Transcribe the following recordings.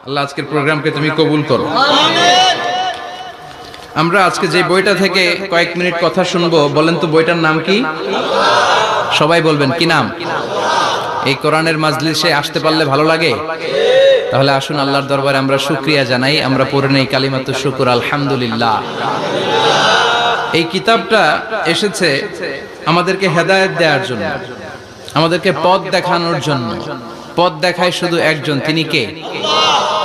আল্লাহ আজকের প্রোগ্রামকে তুমি কবুল করো। আমরা আজকে যে বইটা থেকে কয়েক মিনিট কথা শুনবো, বলেন তো বইটার নাম কি? সবাই বলবেন কি নাম? এই কোরআনের মাজলিসে আসতে পারলে ভালো লাগে? তাহলে আসুন আল্লাহর দরবারে আমরা শুকরিয়া জানাই। আমরা পড়ে নেই কালিমাতু শুকর, আলহামদুলিল্লাহ। এই কিতাবটা এসেছে আমাদেরকে হেদায়েত দেওয়ার জন্য, আমাদেরকে পথ দেখানোর জন্য। পথ দেখায় শুধু একজন, তিনি কে?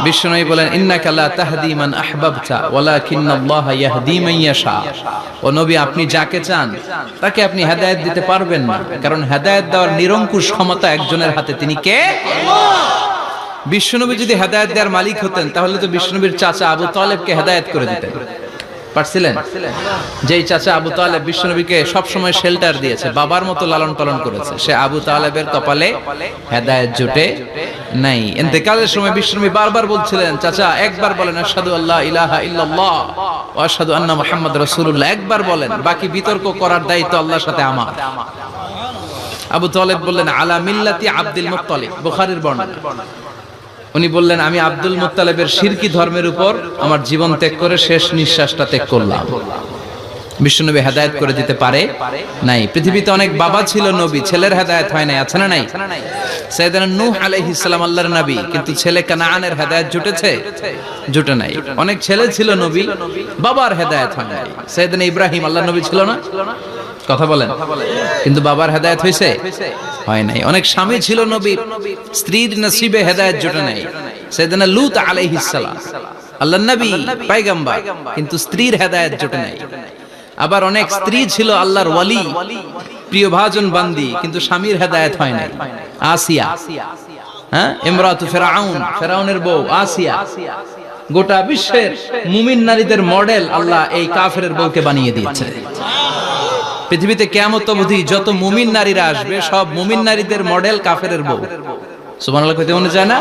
বিশ্বনবী বলেন, ইন্নাকা লা তাহদি মান আহবাবতা ওয়ালাকিন্নাল্লাহা ইয়াহদি মান ইয়াশা। ও নবী, আপনি যাকে চান তাকে আপনি হেদায়েত দিতে পারবেন না, কারণ হেদায়েত দেওয়ার নিরঙ্কুশ ক্ষমতা একজনের হাতে, তিনি কে? বিশ্বনবী যদি হেদায়েত দেওয়ার মালিক হতেন, তাহলে তো বিশ্বনবীর চাচা আবু তালেবকে হেদায়েত করে দিতেন পারছিলেন। যেই চাচা আবু তালেব বিশ্বনবীকে সবসময় শেল্টার দিয়েছে, বাবার মতো লালন পালন করেছে, সে আবু তালেবের কপালে হেদায়েত জুটে নাই। ইন্তেকালের সময় বিশ্বনবী বারবার বলছিলেন, চাচা একবার বলেন আশহাদু আল্লা ইলাহা ইল্লাল্লাহ ওয়া আশহাদু আন্না মুহাম্মাদ রাসূলুল্লাহ, একবার বলেন, বাকি বিতর্ক করার দায়িত্ব আল্লাহর সাথে আমার। আবু তালেব বললেন, আলা মিল্লাতি আব্দুল মুত্তালিব, বুখারীর বর্ণনা। উনি বললেন, আমি আব্দুল মুত্তালিবের শিরকি ধর্মের উপর আমার জীবন ত্যাগ করে শেষ নিঃশ্বাসটা ত্যাগ করলাম। বিশ্বনবী হেদায়েত করে দিতে পারে নাই। পৃথিবীতে অনেক বাবা ছিল নবী, ছেলের হেদায়েত হয় নাই, আছে না নাই? সাইয়েদনা নূহ আলাইহিস সালাম আল্লাহর নবী, কিন্তু ছেলে কানানের হেদায়েত জুটেছে? জুটে নাই। অনেক ছেলে ছিল নবী, বাবার হেদায়েত হয় নাই। সাইয়েদনা ইব্রাহিম আল্লাহর নবী ছিল না? কথা বলেন। কিন্তু বাবার হেদায়েত হয়েছে? হয় নাই। অনেক স্বামী ছিল নবী, স্ত্রীর নসিবে হেদায়েত জুটে নাই। সাইয়েদনা লূত আলাইহিস সালাম আল্লাহর নবী, পয়গম্বর, কিন্তু স্ত্রীর হেদায়েত জুটে নাই। আবার অনেক স্ত্রী ছিল আল্লাহর ওয়ালি, প্রিয় ভাজন বান্দি, কিন্তু স্বামীর হেদায়েত হয় নাই। আসিয়া, হ্যাঁ, ইমরাতু ফিরআউন, ফিরআউনের বউ আসিয়া। গোটা বিশ্বের মুমিন নারীদের মডেল আল্লাহ এই কাফেরের বউকে বানিয়ে দিয়েছে। পৃথিবীতে কিয়ামত অবধি যত মুমিন নারীরা আসবে, সব মুমিন নারীদের মডেল কাফেরের বউ। সুবহানাল্লাহ কইতে মনে যায় না?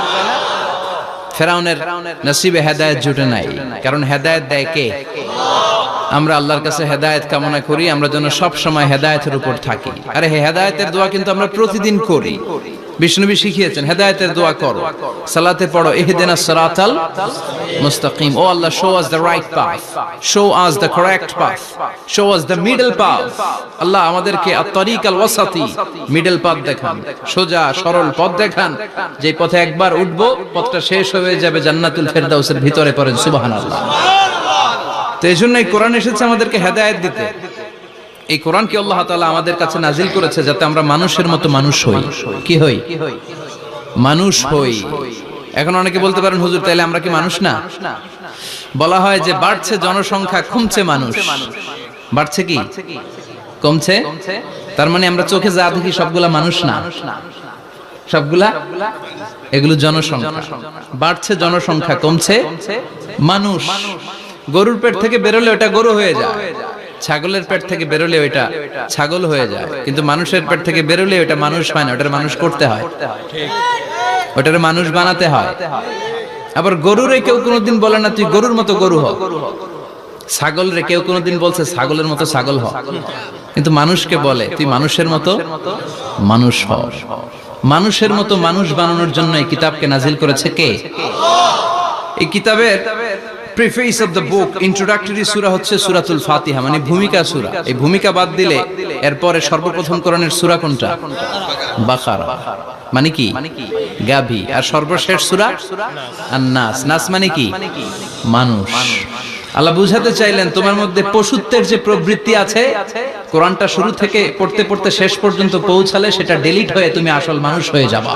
ফিরআউনের নসিবে হেদায়েত জুটে নাই, কারণ হেদায়েত দেয় কে? আমরা আল্লাহর কাছে হেদায়েত কামনা করি, আমরা যেন সব সময় হেদায়েতের উপর থাকি। আরে হেদায়েতের দোয়া কিন্তু আমরা প্রতিদিন করি। বিষ্ণুবী শিখিয়েছেন, হেদায়েতের দোয়া করো, সালাতে পড়ো, ইহদিনাস সিরাতাল মুস্তাকিম। ও Allah, show us the right path, show us the correct path, show us the middle path. Allah আমাদেরকে আত-তারিকাল ওয়াসাতি, মিডল পাথ দেখান, সোজা সরল পথ দেখান, যে পথে একবার উঠবো পথটা শেষ হয়ে যাবে জান্নাতুল ফেরদাউসের ভিতরে। পড়েন সুবহানাল্লাহ। তো এই জন্যই কোরআন এসেছে আমাদেরকে হেদায়েত দিতে। এই কোরআনকে আল্লাহ তাআলা আমাদের কাছে নাজিল করেছে যাতে আমরা মানুষের মতো মানুষ হই। কি হই? মানুষ হই। এখন অনেকে বলতে পারেন, হুজুর তাইলে আমরা কি মানুষ না? বলা হয় যে বাড়ছে জনসংখ্যা, কমছে মানুষ। বাড়ছে কি কমছে? তার মানে আমরা চোখে যা দেখি সবগুলা মানুষ না, সবগুলা এগুলো জনসংখ্যা। বাড়ছে জনসংখ্যা, কমছে মানুষ। গরুর পেট থেকে বেরোলে ওটা গরু হয়ে যায়, ছাগলের পেট থেকে বেরোলে ওইটা ছাগল হয়ে যায়, কিন্তু মানুষের পেট থেকে বেরোলে ওটা মানুষ হয় না, ওটার মানুষ করতে হয়, ওটার মানুষ বানাতে হয়। আবার গরুরে কেউ কোনোদিন বলে না তুই গরুর মতো গরু হ, ছাগল রে কেউ কোনোদিন বলছে ছাগলের মতো ছাগল হ, কিন্তু মানুষকে বলে তুই মানুষের মতো মানুষ হ। মানুষের মতো মানুষ বানানোর জন্য এই কিতাবকে নাজিল করেছে কে? এই কিতাবের preface of the book, introductory সূরা হচ্ছে সূরাতুল ফাতিহা, মানে ভূমিকা সূরা। এই ভূমিকা বাদ দিলে এরপরে সর্বপ্রথম কোরআনের সূরা কোনটা? বাকারা, মানে কি? গাভী। আর সর্বশেষ সূরা আন-নাস। নাস মানে কি? মানুষ। আল্লাহ বুঝাতে চাইলেন তোমার মধ্যে পশুত্বের যে প্রবৃত্তি আছে, কোরআনটা শুরু থেকে পড়তে পড়তে শেষ পর্যন্ত পৌঁছালে সেটা ডিলিট হয়ে তুমি আসল মানুষ হয়ে যাবা।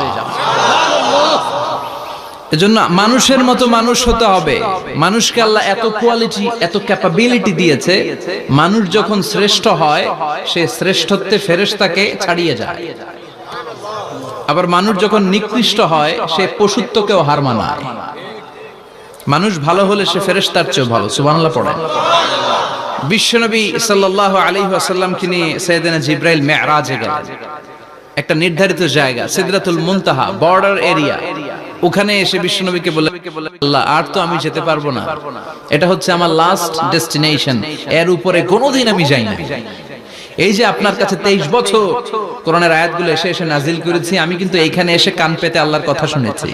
এজন্য মানুষের মতো মানুষ হতে হবে। মানুষকে আল্লাহ এত কোয়ালিটি, এত ক্যাপাবিলিটি দিয়েছে, মানুষ যখন শ্রেষ্ঠ হয় সে শ্রেষ্ঠত্বে ফেরেশতাকে ছাড়িয়ে যায়। আবার মানুষ যখন নিকৃষ্ট হয় সে পশুত্বকেও হার মানায়। মানুষ ভালো হলে সে ফেরেশতার চেয়েও ভালো। সুবহানাল্লাহ পড়েন। বিশ্বনবী সাল্লাল্লাহু আলাইহি ওয়াসাল্লামকে নিয়ে সাইয়েদনা জিবরাইল মিরাজে গেলেন। একটা নির্ধারিত জায়গা, সিদরাতুল মুনতাহা, বর্ডার এরিয়া। ওখানে এসে বিশ্বনবীকে বলে, আল্লাহ আর তো আমি যেতে পারবো না, এটা হচ্ছে আমার লাস্ট ডেস্টিনেশন, এর উপরে কোনোদিন আমি যাই না। এই যে আপনার কাছে 23 বছর কোরআনের আয়াতগুলো এসে এসে নাজিল করেছি, আমি কিন্তু এইখানে এসে কান পেতে আল্লাহর কথা শুনেছি।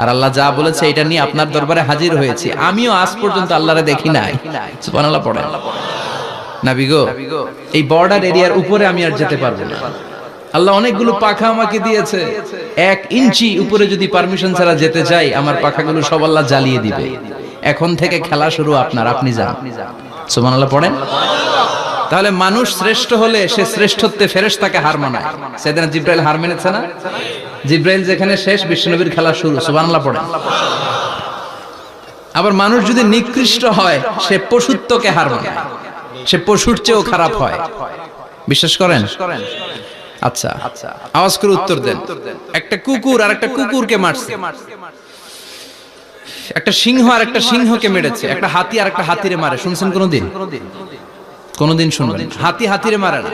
আর আল্লাহ যা বলেছে এটা নিয়ে আপনার দরবারে হাজির হয়েছি, আমিও আজ পর্যন্ত আল্লাহরে দেখি নাই। সুবহানাল্লাহ পড়েন। নবী গো, এই বর্ডার এরিয়ার উপরে আমি আর যেতে পারবো না। আল্লাহ অনেকগুলো পাখা আমাকে দিয়েছে, 1 ইঞ্চি উপরে যদি পারমিশন ছাড়া যেতে চাই, আমার পাখাগুলো সব আল্লাহ জ্বালিয়ে দিবে। এখন থেকে খেলা শুরু আপনার, আপনি যান। সুবহানাল্লাহ পড়েন। তাহলে মানুষ শ্রেষ্ঠ হলে সে শ্রেষ্ঠত্বে ফেরেশতাকে হার মানায়। সেদিন জিব্রাইল হার মেনেছে না? জিব্রাইল যেখানে শেষ, বিশ্বনবীর খেলা শুরু। সুবহানাল্লাহ পড়েন। আবার মানুষ যদি নিকৃষ্ট হয়, সে পশুত্বকে হার মানায়, সে পশুর চেয়েও খারাপ হয়। বিশ্বাস করেন? আচ্ছা, আওয়াজ করে উত্তর দেন। একটা কুকুর আর একটা কুকুরকে মারছে, একটা সিংহ আর একটা সিংহকে মেরেছে, একটা হাতি আর একটা হাতিরে মারে। শুনছেন কোনদিন? কোনদিন শুনবেন? হাতি হাতিরে মারে না,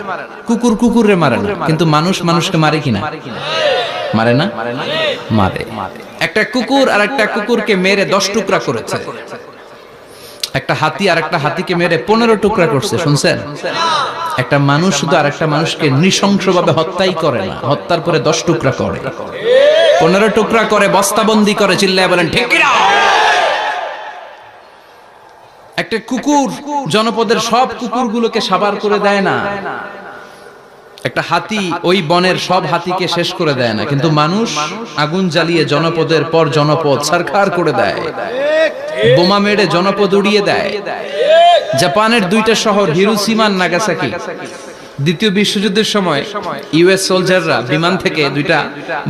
কুকুর কুকুরে মারে না, কিন্তু মানুষ মানুষকে মারে কিনা? মারে না? মারে। একটা কুকুর আর একটা কুকুরকে মেরে 10 টুকরা করেছে। একটা হাতি আর একটা হাতিকে মেরে 15 টুকরা করছে। শুনছেন? একটা মানুষ শুধু আর একটা মানুষকে নৃশংসভাবে হত্যাই করে না, হত্যার পরে 10 টুকরা করে, 15 টুকরা করে, বস্তাবন্দি করে। চিল্লায় বলেন ঠিক কিনা? একটা কুকুর জনপদের সব কুকুরগুলোকে সাবার করে দেয় না, একটা হাতি ওই বনের সব হাতিকে শেষ করে দেয় না, কিন্তু মানুষ আগুন জ্বালিয়ে জনপদের পর জনপদ ছারখার করে দেয়, বোমা মেরে জনপদ উড়িয়ে দেয়। জাপানের 2টা শহর হিরোশিমা আর নাগাসাকি, দ্বিতীয় বিশ্বযুদ্ধের সময় ইউএস সোলজাররা বিমান থেকে 2টা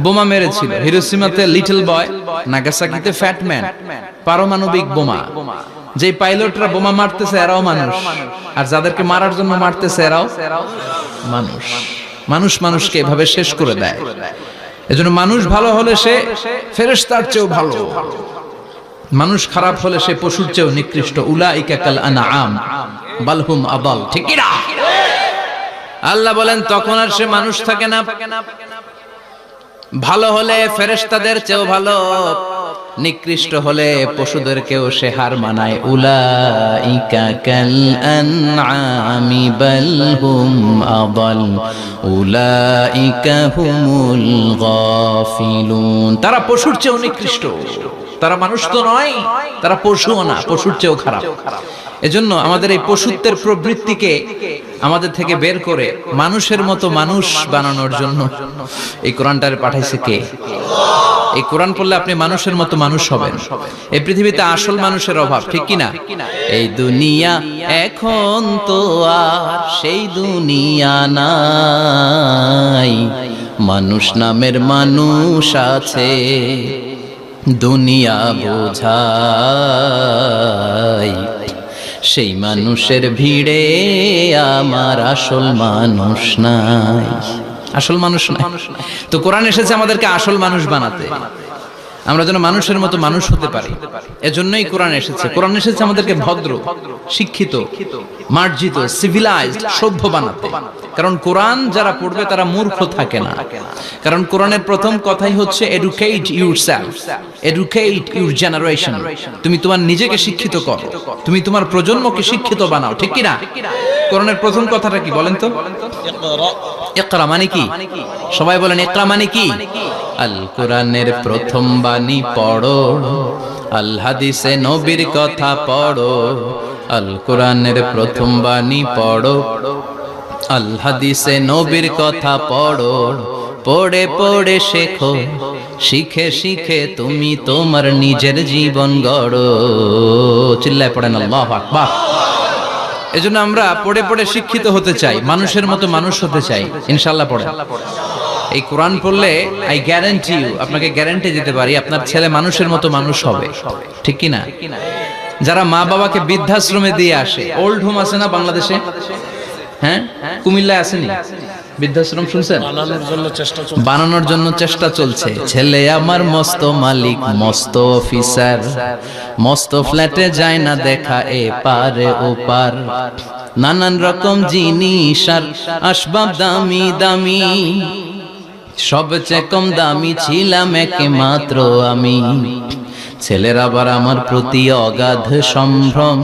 বোমা মেরেছিল। হিরোশিমাতে লিটল বয়, নাগাসাকিতে ফ্যাট ম্যান। পারমাণবিক বোমা। যে পাইলটরা বোমা মারতেছে এরাও মানুষ, আর যাদেরকে মারার জন্য মারতেছে এরাও মানুষ। মানুষ মানুষকে এভাবে শেষ করে দেয়। এজন্য মানুষ ভালো হলে সে ফেরেশতার চেয়েও ভালো, মানুষ খারাপ হলে সে পশুর চেয়েও নিকৃষ্ট। উলাইকা কাল আনআম বাল হুম আদাল। ঠিক কি না? আল্লাহ বলেন তখন আর সে মানুষ থাকে না। ভালো হলে ফেরেশতাদের চেয়েও ভালো, নিকৃষ্ট হলে পশুদেরকেও সে হার মানায়। উলাইকা কাল আনআমি বাল হুম আদাল উলাইকা হুমুল গাফিলুন। তারা পশুর চেয়েও নিকৃষ্ট, তারা মানুষ তো নয়, তারা পশুও না, পশুর চেয়েও খারাপ। এজন্য আমাদের এই পশুত্বের প্রবৃত্তিকে আমাদের থেকে বের করে মানুষের মতো মানুষ বানানোর জন্য এই কোরআনটারে পাঠাইছে কে? এই কোরআন পড়লে আপনি মানুষের মতো মানুষ হবেন। এই পৃথিবীতে আসল মানুষের অভাব, ঠিক কি না? এই দুনিয়া এখন তো আর সেই দুনিয়া নাই, মানুষ নামের মানুষ আছে, দুনিয়া বোঝাই। সেই মানুষের ভিড়ে আমার আসল মানুষ নাই, আসল মানুষ নাই। তো কোরআন এসেছে আমাদেরকে আসল মানুষ বানাতে, আমরা যেন মানুষের মতো মানুষ হতে পারি। এজন্যই কোরআন এসেছে। কোরআন এসেছে আমাদেরকে ভদ্র, শিক্ষিত, মার্জিত, সিভিলাইজড, সভ্য বানাতে। কারণ কোরআন যারা পড়বে তারা মূর্খ থাকে না। কারণ কোরআনের প্রথম কথাই হচ্ছে educate yourself, educate your generation. তুমি তোমার নিজেকে শিক্ষিত করো, তুমি তোমার প্রজন্মকে শিক্ষিত বানাও। ঠিক কি না? কোরআনের প্রথম কথাটা কি বলেন তো? ইকরা মানে কি? সবাই বলেন ইকরা মানে কি? আল কোরআনের প্রথম বাণী পড়ো, আল হাদিসে নবীর কথা পড়ো। আল কোরআনের প্রথম বাণী পড়ো, আল হাদিসে নবীর কথা পড়ো। পড়ে পড়ে শেখো, শিখে শিখে তুমি তোমার নিজের জীবন গড়ো। চিল্লায় পড়েন আল্লাহু আকবার। এজন্য আমরা পড়ে পড়ে শিক্ষিত হতে চাই, মানুষের মতো মানুষ হতে চাই। ইনশাআল্লাহ পড়েন। এই কোরআন পড়লে আই গ্যারান্টি ইউ, আপনাকে গ্যারান্টি দিতে পারি আপনার ছেলে মানুষের মতো মানুষ হবে। ঠিক কি না? যারা মা বাবাকে বৃদ্ধাশ্রমে দিয়ে আসে, ওল্ড হোম আছে না বাংলাদেশে? হ্যাঁ, কুমিল্লায় আসেনি বৃদ্ধাশ্রম? শুনছেন? বানানোর জন্য চেষ্টা চলছে। ছেলে আমার মস্ত মালিক, মস্ত অফিসার, মস্ত ফ্ল্যাটে যায় না দেখা এ পারে ও পার। নানান রকম জিনিস আর আসবাব দামি দামি, সবচেয়ে কম দামি ছিলাম একমাত্র আমি। ছেলের আবার আমার প্রতি অগাধ সম্ভ্রম,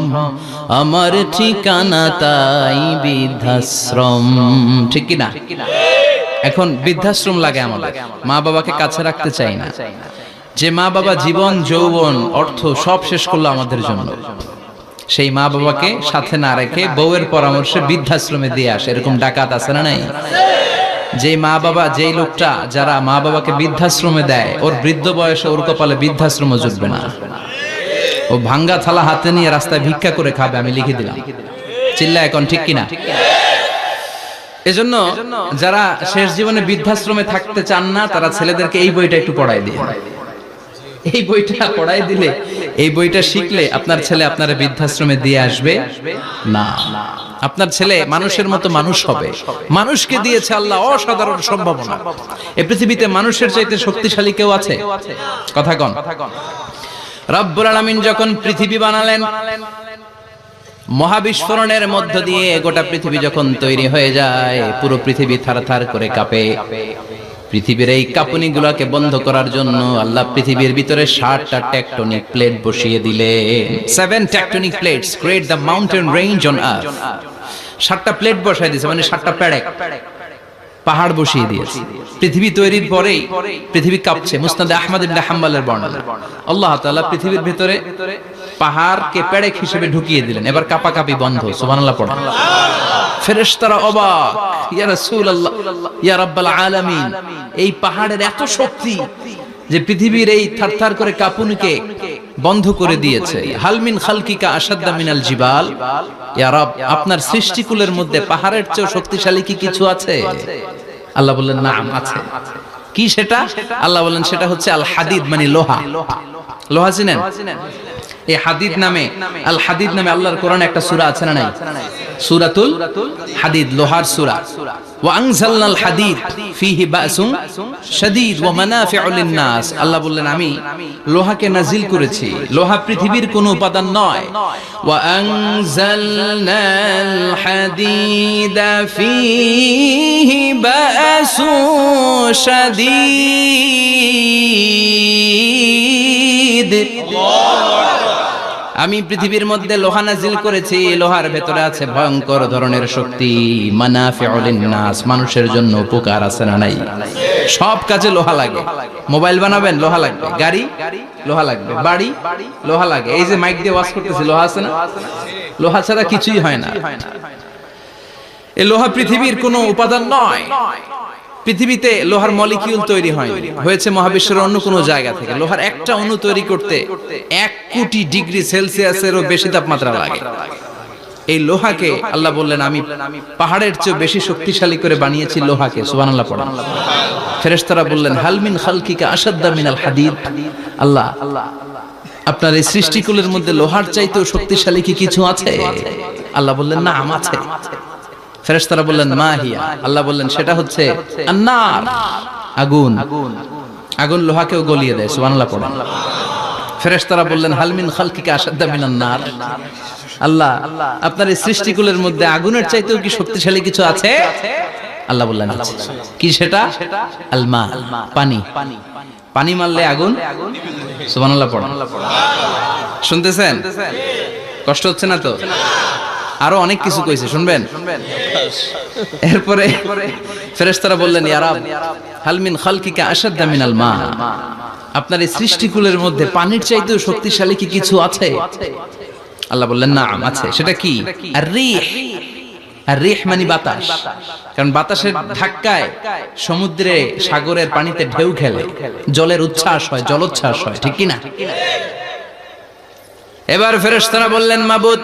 আমার ঠিকানা তাই বৃদ্ধাশ্রম। ঠিক কি না? এখন বৃদ্ধাশ্রম লাগে আমাদের, মা বাবাকে কাছে রাখতে চাই না। যে মা বাবা জীবন যৌবন অর্থ সব শেষ করলো আমাদের জন্য, সেই মা বাবাকে সাথে না রেখে বউয়ের পরামর্শে বৃদ্ধাশ্রমে দিয়ে আসে, এরকম ডাকাত আছে না নাই? যে মা বাবা, যেই লোকটা যারা মা বাবাকে বৃদ্ধাশ্রমে দেয়, ওর বৃদ্ধ বয়সে ওর কপালে বৃদ্ধাশ্রম জুটবে না। ও ভাঙ্গা থালা হাতে নিয়ে রাস্তায় ভিক্ষা করে খাবে, আমি লিখে দিলাম। চিল্লা এখন ঠিক কিনা? এজন্য যারা শেষ জীবনে বৃদ্ধাশ্রমে থাকতে চান না, তারা ছেলেদেরকে এই বইটা একটু পড়াই দিয়ে, এই বইটা পড়াই দিলে, এই বইটা শিখলে আপনার ছেলে আপনার বৃদ্ধাশ্রমে দিয়ে আসবে না। আপনার ছেলে মানুষের মতো মানুষ হবে। মানুষকে দিয়েছে আল্লাহ অসাধারণ সম্ভাবনা। এই পৃথিবীতে মানুষের চাইতে শক্তিশালী কেউ আছে? কথা কন। রব্বুল আলামিন যখন পৃথিবী বানালেন, মহাবিস্ফোরণের মধ্য দিয়ে গোটা পৃথিবী যখন তৈরি হয়ে যায়, পুরো পৃথিবী থারথার করে কাঁপে। পৃথিবীর এই কাঁপুনিগুলোকে বন্ধ করার জন্য আল্লাহ পৃথিবীর ভিতরে 7টা টেকটনিক প্লেট বসিয়ে দিলেন। 7 tectonic plates create the mountain range on earth. 7টা প্লেট বসাই দিয়েছে, মানে 7টা পেরেক, পাহাড় বসিয়ে দিয়েছে। পৃথিবী তৈরির পরেই পৃথিবী কাঁপছে। মুসনাদে আহমদ ইবনে হাম্বলের বর্ণনা, আল্লাহ তাআলা পৃথিবীর ভিতরে পাহাড়কে পেরেক হিসেবে ঢুকিয়ে দিলেন। এবার কাঁপাকাঁপি বন্ধ। সুবহানাল্লাহ পড়েন। ফেরেশতারা অবাক, ইয়া রাসূলুল্লাহ, ইয়া রাব্বাল আলামিন, এই পাহাড়ের এত শক্তি যে পৃথিবীর এই থারথার করে কাঁপুনিকে বন্ধ করে দিয়েছে। হাল মিন খালকিকা আশাদ্দা মিনাল জিবাল, ইয়া রব, আপনার সৃষ্টিকুলের মধ্যে পাহাড়ের চেয়ে শক্তিশালী কি কিছু আছে? আল্লাহ বললেন নাম আছে। কি সেটা? আল্লাহ বললেন সেটা হচ্ছে আল হাদিদ, মানে লোহা। লোহা চিনেন? এই হাদিদ নামে, আল হাদিদ নামে আল্লাহর কোরআনে একটা সূরা আছে না নাই? সূরাতুল হাদিদ, লোহার সূরা। ওয়া আনজালনাল হাদিদ ফীহি বাসুন শাদীদ ওয়া মানাফিউ লিন-নাস। আল্লাহ বললেন আমি লোহাকে নাজিল করেছি। লোহা পৃথিবীর কোনো উপাদান নয়। ওয়া আনজালনাল হাদিদা ফীহি বাসুন শাদীদ। আমি পৃথিবীর মধ্যে লোহা নাজিল করেছি। লোহার ভেতরে আছে ভয়ঙ্কর ধরনের শক্তি। মানাফিউ লিন-নাস, মানুষের জন্য উপকার আছে না নাই? সব কাজে লোহা লাগে। মোবাইল বানাবেন, লোহা লাগবে। গাড়ি, লোহা লাগবে। বাড়ি, লোহা লাগে। এই যে মাইক দিয়ে ওয়াজ করতেছি, লোহা আছে না? লোহা ছাড়া কিছুই হয় না। এই লোহা পৃথিবীর কোনো উপাদান নয়। পৃথিবীতে লোহার মলিকিউল তৈরি হয়নি, হয়েছে মহাবিশ্বের অন্য কোনো জায়গা থেকে। লোহার একটা অণু তৈরি করতে 1 কোটি ডিগ্রি সেলসিয়াসেরও বেশি তাপমাত্রা লাগে। এই লোহাকে আল্লাহ বললেন আমি পাহাড়ের চেয়ে বেশি শক্তিশালী করে বানিয়েছি লোহাকে। সুবহানাল্লাহ পড়েন। ফেরেশতারা বললেন হাল মিন খালকিকা আশাদ্দা মিনাল হাদিদ। আল্লাহ, আপনার এই সৃষ্টিকুলের মধ্যে লোহার চাইতেও শক্তিশালী কি কিছু আছে? আল্লাহ বললেন না, আছে। ফেরেশতারা বললেন মা হিয়া। আল্লাহ বললেন সেটা হচ্ছে আন-নার, আগুন। আগুন লোহাকেও গলিয়ে দেয়। সুবহানাল্লাহ পড়েন। ফেরেশতারা বললেন হাল মিন খালকিকা আশাদ্দা মিনান-নার। আল্লাহ, আপনার এই সৃষ্টিকুলের মধ্যে আগুনের চাইতেও কি শক্তিশালী কিছু আছে? আল্লাহ বললেন আছে। কি সেটা? আল মা, পানি। পানি মারলে আগুন। সুবহানাল্লাহ পড়েন। শুনতেছেন? কষ্ট হচ্ছে না তো? আরো অনেক কিছু কইছে, শুনবেন? এরপরে ফেরেশতারা বললেন ইয়া রাব, হাল মিন খালকিকা আশাদ্দা মিনাল মা, আপনার এই সৃষ্টিকুলের মধ্যে পানির চাইতেও শক্তিশালী কি কিছু আছে? আল্লাহ বললেন নাম, আছে। সেটা কি? আর রিহ। আর রিহ মানে বাতাস। কারণ বাতাসের ধাক্কায় সমুদ্রে, সাগরের পানিতে ঢেউ খেলে, জলের উচ্ছ্বাস হয়, জলোচ্ছ্বাস হয়, ঠিক কি না? এবার ফেরেশতারা বললেন মাবুদ,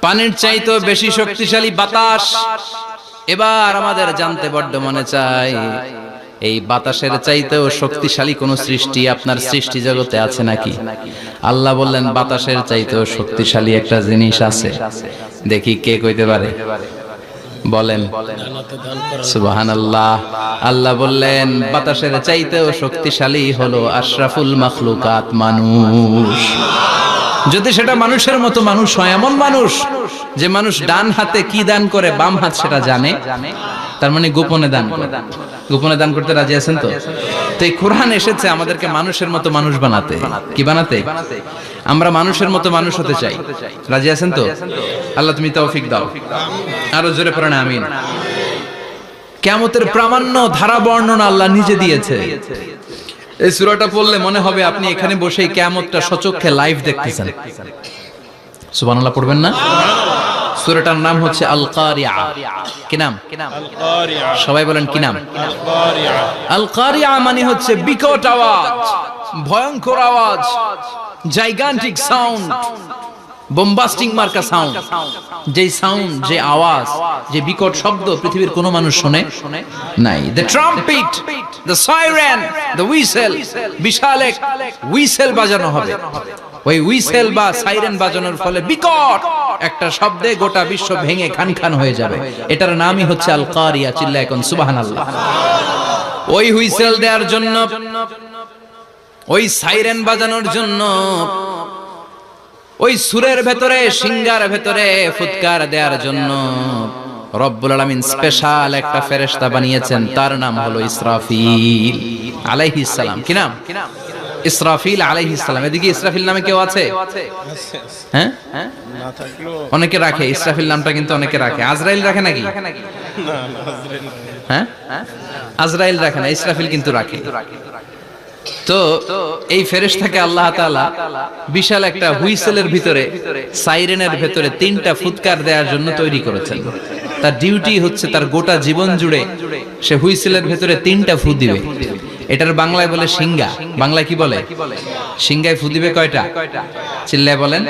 পানির চাইতেও বেশি শক্তিশালী বাতাস। এবার আমাদের জানতে বড্ড মনে চায়, এই বাতাসের চাইতেও শক্তিশালী কোন সৃষ্টি আপনার সৃষ্টি জগতে আছে নাকি? আল্লাহ বললেন বাতাসের চাইতেও শক্তিশালী একটা জিনিস আছে। দেখি কে কইতে পারে? বলেন সুবহানাল্লাহ। আল্লাহ বললেন বাতাসের চাইতেও শক্তিশালী হলো আশরাফুল মাখলুকাত, মানুষ। যদি সেটা মানুষের মতো মানুষ হয়, এমন মানুষ যে মানুষ ডান হাতে কি দান করে বাম হাত সেটা জানে, তার মানে গোপনে দান করে। গোপনে দান করতে রাজি আছেন তো? তো এই কোরআন এসেছে আমাদেরকে মানুষের মতো মানুষ বানাতে। কি বানাতে? আমরা মানুষের মতো মানুষ হতে চাই। রাজি আছেন তো? আল্লাহ তুমি তৌফিক দাও। আরো জোরে পড়েন আমিন। কিয়ামতের প্রামাণ্য ধারা বর্ণনা আল্লাহ নিজে দিয়েছে। এই সূরাটা পড়লে মনে হবে আপনি এখানে বসেই কিয়ামতটা সচক্ষে লাইভ দেখতেছেন। সুবহানাল্লাহ পড়বেন না? সূরাটার নাম হচ্ছে আল কারিয়া। কি নাম? আল কারিয়া। সবাই বলেন কি নাম? আল কারিয়া। আল কারিয়া মানে হচ্ছে বিকট আওয়াজ, ভয়ঙ্কর আওয়াজ, জাইগান্টিক সাউন্ড, বোম্বাস্টিং মার্কা সাউন্ড। যে সাউন্ড, যে আওয়াজ, যে বিকট শব্দ পৃথিবীর কোনো মানুষ শুনে নাই। The trumpet, the siren, the whistle, বিশাল এক হুইসেল বাজানো হবে। ওই হুইসেল বা সাইরেন বাজানোর ফলে বিকট একটা শব্দে গোটা বিশ্ব ভেঙে খান খান হয়ে যাবে। এটার নামই হচ্ছে আল কারিয়া। চিল্লায় এখন সুবহানাল্লাহ। ওই হুইসেল দেওয়ার জন্য, ওই সাইরেন বাজানোর জন্য, ওই সুরের ভেতরে, সিঙ্গার ভেতরে ফুৎকার দেওয়ার জন্য রব্বুল আলামিন স্পেশাল একটা ফেরেশতা বানিয়েছেন। তার নাম হলো ইসরাফিল আলাইহিস সালাম। কি নাম? ইসরাফিল আলাইহিস সালাম। এদিকে ইসরাফিল নামে কেউ আছে? হ্যাঁ, না থাকলেও অনেকে রাখে ইসরাফিল নামটা, কিন্তু অনেকে রাখে। আজরাইল রাখে নাকি? না আজরাইল না। হ্যাঁ, আজরাইল রাখে না, ইসরাফিল কিন্তু রাখে। তো এই ফেরেশতাকে আল্লাহ তাআলা বিশাল একটা হুইসেলের ভিতরে, সাইরেনের ভিতরে তিনটা ফুৎকার দেওয়ার জন্য তৈরি করেছেন। তার ডিউটি হচ্ছে তার গোটা জীবন জুড়ে সে হুইসেলের ভিতরে তিনটা ফু দিবে। এটার বাংলায় বলে সিঙ্গা। বাংলায় কি বলে? সিঙ্গায় ফু দিবে কয়টা? চিল্লায় বলেন।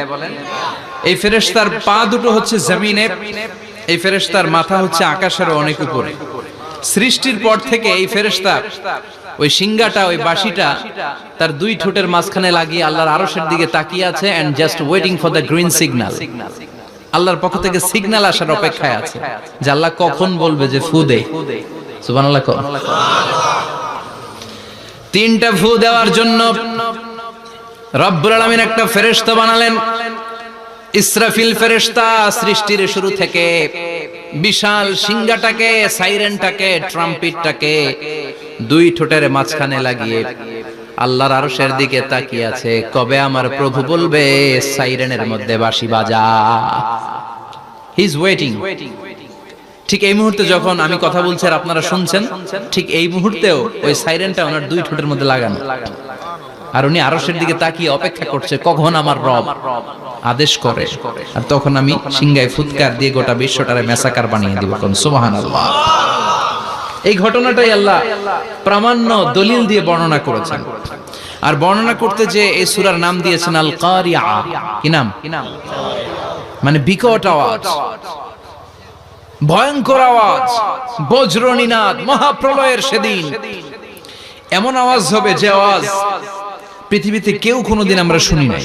এই ফেরেশতার পা দুটো হচ্ছে জমিনে, এই ফেরেশতার মাথা হচ্ছে আকাশের অনেক উপরে। সৃষ্টির পর থেকে এই ফেরেশতা ওই সিঙ্গাটা, ওই বাঁশিটা তার দুই ঠোঁটের মাঝখানে লাগিয়ে আল্লাহর আরশের দিকে তাকিয়ে আছে, and just waiting for the green signal. আল্লাহর পক্ষ থেকে সিগন্যাল আসার অপেক্ষায় আছে যে আল্লাহ কখন বলবে যে ফু দে। সুবহানাল্লাহ। তিনটা ফু দেওয়ার জন্য রব্বুল আলামিন একটা ফেরেশতা বানালেন। ইসরাফিল ফেরেশতা সৃষ্টির শুরু থেকে বিশাল সিঙ্গাটাকে, সাইরেনটাকে, ট্রাম্পিটটাকে দুই ঠোঁটের মাঝখানে লাগিয়ে আল্লাহর আরশের দিকে তাকিয়ে আছে, কবে আমার প্রভু বলবে সাইরেনের মধ্যে বাঁশি বাজা। He is waiting. ঠিক এই মুহূর্তে যখন আমি কথা বলছি আর আপনারা শুনছেন, ঠিক এই মুহূর্তেও ওই সাইরেনটা ওনার দুই ঠোঁটের মধ্যে লাগানো, আর উনি আরশের দিকে তাকিয়ে অপেক্ষা করছে কখন আমার রব আদেশ করে, আর তখন আমি সিংহায় ফুৎকার দিয়ে গোটা বিশ্বটারে মেসাকার বানিয়ে দিব। কোন সুবহানাল্লাহ। এই ঘটনাটাই আল্লাহ প্রামাণ্য দলিল দিয়ে বর্ণনা করেছেন। আর বর্ণনা করতে যে এই সূরার নাম দিয়েছেন আল কারিয়া। কি নাম? মানে বিকট আওয়াজ, ভয়ঙ্কর আওয়াজ, বজ্রনিনাদ, মহাপ্রলয়ের সেদিন এমন আওয়াজ হবে যে আওয়াজ পৃথিবীতে কেউ কোনোদিন আমরা শুনি নাই।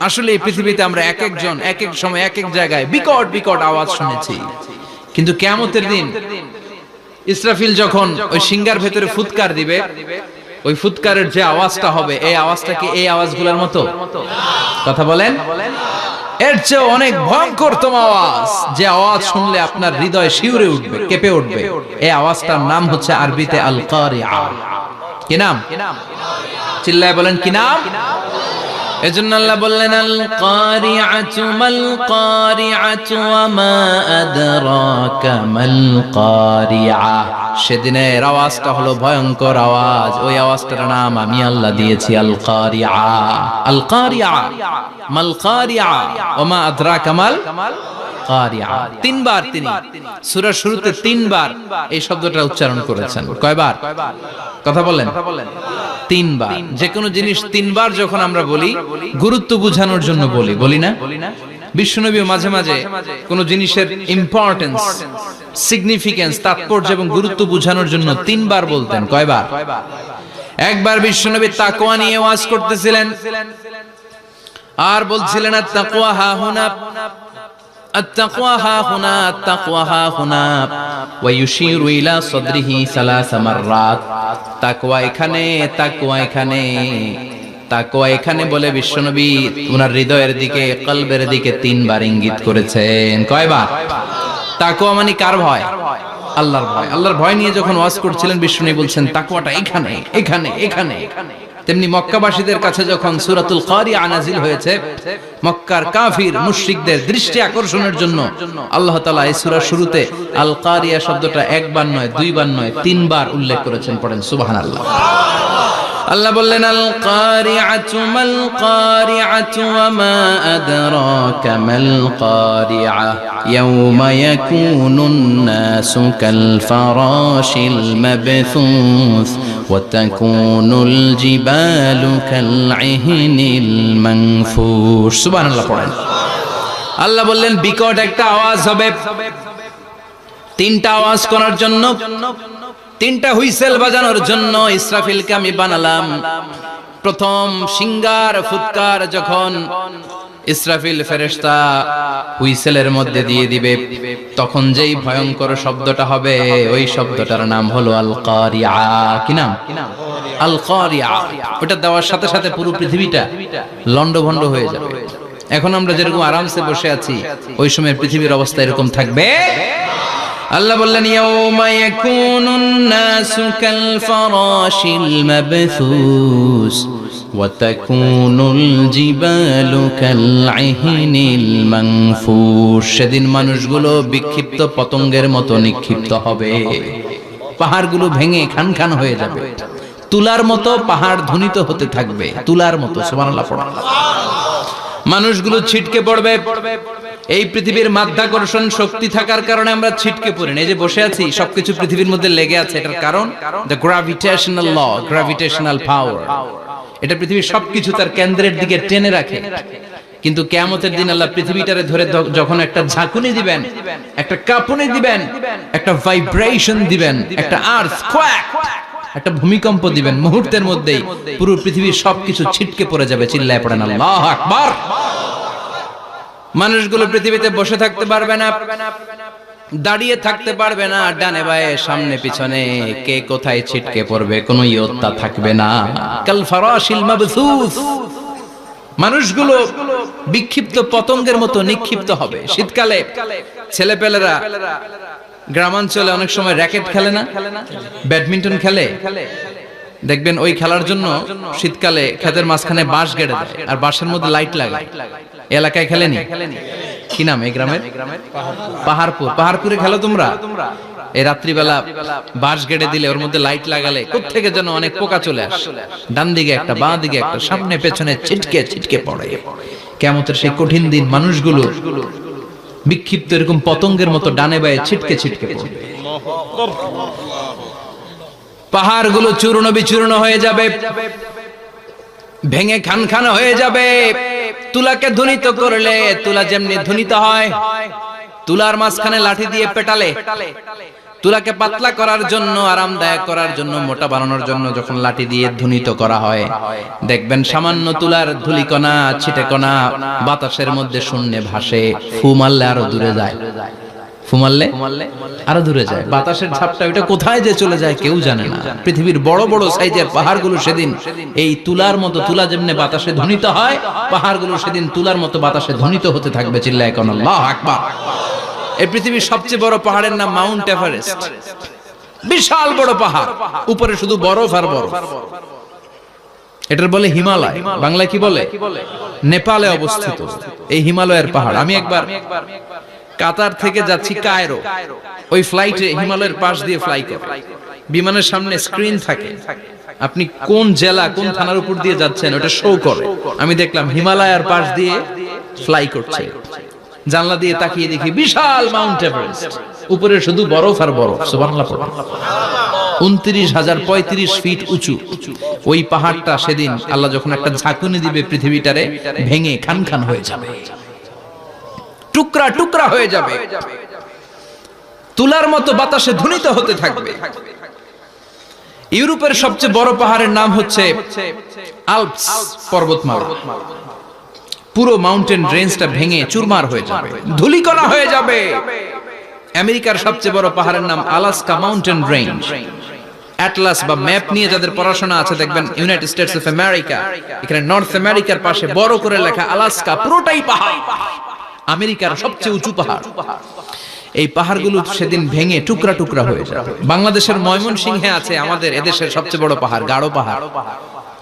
আসলে এই পৃথিবীতে আমরা এক একজন এক এক সময় এক এক জায়গায় বিকট বিকট আওয়াজ শুনেছি, কিন্তু কিয়ামতের দিন ইসরাফিল যখন ওই সিঙ্গার ভেতরে ফুৎকার দিবে, ওই ফুৎকারের যে আওয়াজটা হবে, এই আওয়াজটা কি এই আওয়াজগুলোর মতো? কথা বলেন। এর চেয়ে অনেক ভয়ঙ্করতম আওয়াজ, যে আওয়াজ শুনলে আপনার হৃদয় শিউরে উঠবে, কেঁপে উঠবে। এই আওয়াজটার নাম হচ্ছে আরবিতে আল কারিয়া। কি নাম? চিল্লায় বলেন কি নাম? এজন্য আল্লাহ বললেন আল কারিআতু মাল কারিআতু ওয়া মা আদরাকা মাল কারিআ। সেদিনের আওয়াজটা হলো ভয়ঙ্কর আওয়াজ। ওই আওয়াজটার নাম আমি আল্লাহ দিয়েছি আল কারিআ। আল কারিআ মাল কারিআ ওয়া মা আদরাকা মাল কারিআ। তিনবার তিনি সূরার শুরুতে তিনবার এই শব্দটা উচ্চারণ করেছেন। কয়বার? কথা বলেন। তিনবার। যে কোনো জিনিস তিনবার যখন আমরা বলি, গুরুত্ব বোঝানোর জন্য বলি, বলি না? বিশ্বনবী মাঝে মাঝে কোন জিনিসের ইম্পর্টেন্স, সিগনিফিকেন্স, তাৎপর্য এবং গুরুত্ব বোঝানোর জন্য তিনবার বলতেন। কয়বার? একবার বিশ্বনবী তাকওয়া নিয়ে ওয়াজ করতেছিলেন আর বলছিলেন আত-তাকওয়া হা হুনা, التقوى ها هنا، التقوى ها هنا، ويشير إلى صدره ثلاث مرات। তাকওয়া এখানে, তাকওয়া এখানে, তাকওয়া এখানে বলে বিশ্বনবী ওনার হৃদয়ের দিকে, কলবের দিকে তিনবার ইঙ্গিত করেছেন। কয়বার? তাকওয়া মানে কার ভয়? আল্লাহর ভয়। আল্লাহর ভয় নিয়ে যখন ওয়াজ করছিলেন বিশ্বনবী বলছেন তাকওয়াটা এখানে, এখানে, এখানে। তেমনি মক্কাবাসীদের কাছে যখন সূরাতুল কারিয়া নাযিল হয়েছে, মক্কার কাফির মুশরিকদের দৃষ্টি আকর্ষণের জন্য আল্লাহ তাআলা এই সূরার শুরুতে আল কারিয়া শব্দটা একবার নয়, দুইবার নয়, তিনবার উল্লেখ করেছেন। পড়েন সুবহানাল্লাহ। আল্লাহ বললেন আল কারিআতু মাল কারিআতু ওয়া মা আদরাকা মাল কারিআ ইয়াওমা ইয়াকুনুন নাসু কাল ফারাশিল মাবথুস ওয়া তাকুনুল জিবালু কাল ইহনিল মানফুশ। সুবহানাল্লাহ পড়েন। আল্লাহ বললেন বিকট একটা আওয়াজ হবে, তিনটা আওয়াজ করার জন্য, তিনটা হুইসেল বাজানোর জন্য ইসরাফিলকে আমি বানালাম। প্রথম সিঙ্গার ফুৎকার যখন ইসরাফিল ফেরেশতা হুইসেলের মধ্যে দিয়ে দিবে, তখন যেই ভয়ঙ্কর শব্দটা হবে ওই শব্দটার নাম হলো আল কারিআ। কি নাম? আল কারিআ। ওটা দেওয়ার সাথে সাথে পুরো পৃথিবীটা লন্ডভন্ড হয়ে যাবে। এখন আমরা যেরকম আরামসে বসে আছি, ওই সময় পৃথিবীর অবস্থা এরকম থাকবে। আল্লাহ বললেন ইয়াউমা ইয়াকুনুন নাসু কাল ফারাশিল মাবথুস ওয়া তাকুনুল জিবালু কাল ইহনিল মানফুশ। সেদিন মানুষগুলো বিক্ষিপ্ত পতঙ্গের মতো নিক্ষিপ্ত হবে, পাহাড়গুলো ভেঙে খান খান হয়ে যাবে, তুলার মতো পাহাড় ধ্বনিত হতে থাকবে, তুলার মতো। সুবহানাল্লাহ পড়ো। মানুষগুলো ছিটকে পড়বে। এই পৃথিবীর মাধ্যাকর্ষণ শক্তি থাকার কারণে আমরা ছিটকে পড়ি না। এই যে বসে আছি, সবকিছু পৃথিবীর মধ্যে লেগে আছে। এটার কারণ দ্য গ্র্যাভিটেশনাল ল, গ্র্যাভিটেশনাল পাওয়ার। এটা পৃথিবীর সবকিছু তার কেন্দ্রের দিকে টেনে রাখে। কিন্তু কিয়ামতের দিন আল্লাহ পৃথিবীটারে ধরে যখন একটা ঝাঁকুনি দিবেন, একটা কাঁপুনি দিবেন, একটা ভাইব্রেশন দিবেন, একটা আর্থকোয়াক, একটা ভূমিকম্প দিবেন, মুহূর্তের মধ্যেই পুরো পৃথিবীর সবকিছু ছিটকে পড়ে যাবে। চিল্লায় পড়েন আল্লাহু আকবার। মানুষগুলো পৃথিবীতে বসে থাকতে পারবে না, দাঁড়িয়ে থাকতে পারবে না, ডানে বায়ে সামনে পিছনে কে কোথায় ছিটকে পড়বে কোনো ইয়ত্তা থাকবে না। কাল ফারাশিল মাবথুস। মানুষগুলো বিক্ষিপ্ত পতঙ্গের মতো নিক্ষিপ্ত হবে। শীতকালে ছেলেপেলেরা গ্রামাঞ্চলে অনেক সময় র্যাকেট খেলে না, ব্যাডমিন্টন খেলে, দেখবেন ওই খেলার জন্য শীতকালে ক্ষেতের মাঝখানে বাঁশ গেড়ে দেয় আর বাঁশের মধ্যে লাইট লাগায়। এলাকায় খেলেনি? কি নাম এই গ্রামের? পাহাড়পুর। পাহাড়পুরে খেলো তোমরা? এই রাত্রিবেলা বাঁশ গেড়ে দিলে ওর মধ্যে লাইট লাগালে কোত্থেকে যেন অনেক পোকা চলে আসে, ডান দিকে একটা, বাঁ দিকে একটা, সামনে পেছনে ছিটকে ছিটকে পড়ে। কিয়ামতের সেই কঠিন দিন মানুষগুলো বিক্ষিপ্ত এরকম পতঙ্গের মতো ডানে বায়ে ছিটকে ছিটকে পড়বে। পাহাড়গুলো চূর্ণ বিচূর্ণ হয়ে যাবে, ভেঙে খান খান হয়ে যাবে। তুলাকে ধ্বনিত করলে তুলা যেমনি ধ্বনিত হয়, তুলার মাঝখানে লাঠি দিয়ে পেটালে, তুলাকে পাতলা করার জন্য, আরামদায়ক করার জন্য, মোটা বানানোর জন্য যখন লাঠি দিয়ে ধ্বনিত করা হয়, দেখবেন সামান্য তুলার ধুলিকণা ছিটেকণা বাতাসের মধ্যে শূন্যে ভাসে। ফু মারলে আরো দূরে যায়, ফু মারলে আরো দূরে যায়। বাতাসের ঝাপটা ওটা কোথায় যে চলে যায় কেউ জানে না। পৃথিবীর বড় বড় সাইজের পাহাড়গুলো সেদিন এই তুলার মতো, তুলা যেমনি বাতাসে ধ্বনিত হয়, পাহাড়গুলো সেদিন তুলার মতো বাতাসে ধ্বনিত হতে থাকবে। চিল্লায় কোন আল্লাহু আকবার। এই পৃথিবীর সবচেয়ে বড় পাহাড়ের নাম মাউন্ট এভারেস্ট। বিশাল বড় পাহাড়, উপরে শুধু বরফ আর বরফ। এটার বলে হিমালয়। বাংলায় কি বলে? নেপালে অবস্থিত এই হিমালয়ের পাহাড়। আমি একবার কাতার থেকে যাচ্ছি কায়রো, ওই ফ্লাইটে হিমালয়ের পাশ দিয়ে ফ্লাই করে, বিমানের সামনে স্ক্রিন থাকে, আপনি কোন জেলা কোন থানার উপর দিয়ে যাচ্ছেন ওটা শো করে। আমি দেখলাম হিমালয়ের পাশ দিয়ে ফ্লাই করছে। জানলা দিয়ে তাকিয়ে দেখি বিশাল মাউন্ট এভারেস্ট, উপরে শুধু বরফ আর বরফ। সুবহানাল্লাহ। 29,035 ফিট উঁচু ওই পাহাড়টা সেদিন আল্লাহ যখন একটা ঝাঁকুনি দিবে পৃথিবীটারে ভেঙে খান খান হয়ে যাবে, টুকরা টুকরা হয়ে যাবে, তুলার মতো বাতাসে ধ্বনিত হতে থাকবে। ইউরোপের সবচেয়ে বড় পাহাড়ের নাম হচ্ছে আল্পস পর্বতমালা। পুরো মাউন্টেন রেঞ্জটা ভেঙে চুরমার হয়ে যাবে, ধূলিকণা হয়ে যাবে। আমেরিকার সবচেয়ে বড় পাহাড়ের নাম আলাস্কা মাউন্টেন রেঞ্জ। অ্যাটলাস বা ম্যাপ নিয়ে যাদের পড়াশোনা আছে দেখবেন ইউনাইটেড স্টেটস অফ আমেরিকা, এখানে নর্থ আমেরিকার পাশে বড় করে লেখা আলাস্কা, পুরোটাই পাহাড়, আমেরিকার সবচেয়ে উঁচু পাহাড়। এই পাহাড়গুলো সেদিন ভেঙে টুকরা টুকরা হয়ে যাবে। বাংলাদেশের ময়মনসিংহে আছে আমাদের এদেশের সবচেয়ে বড় পাহাড়, গাঢ় পাহাড়।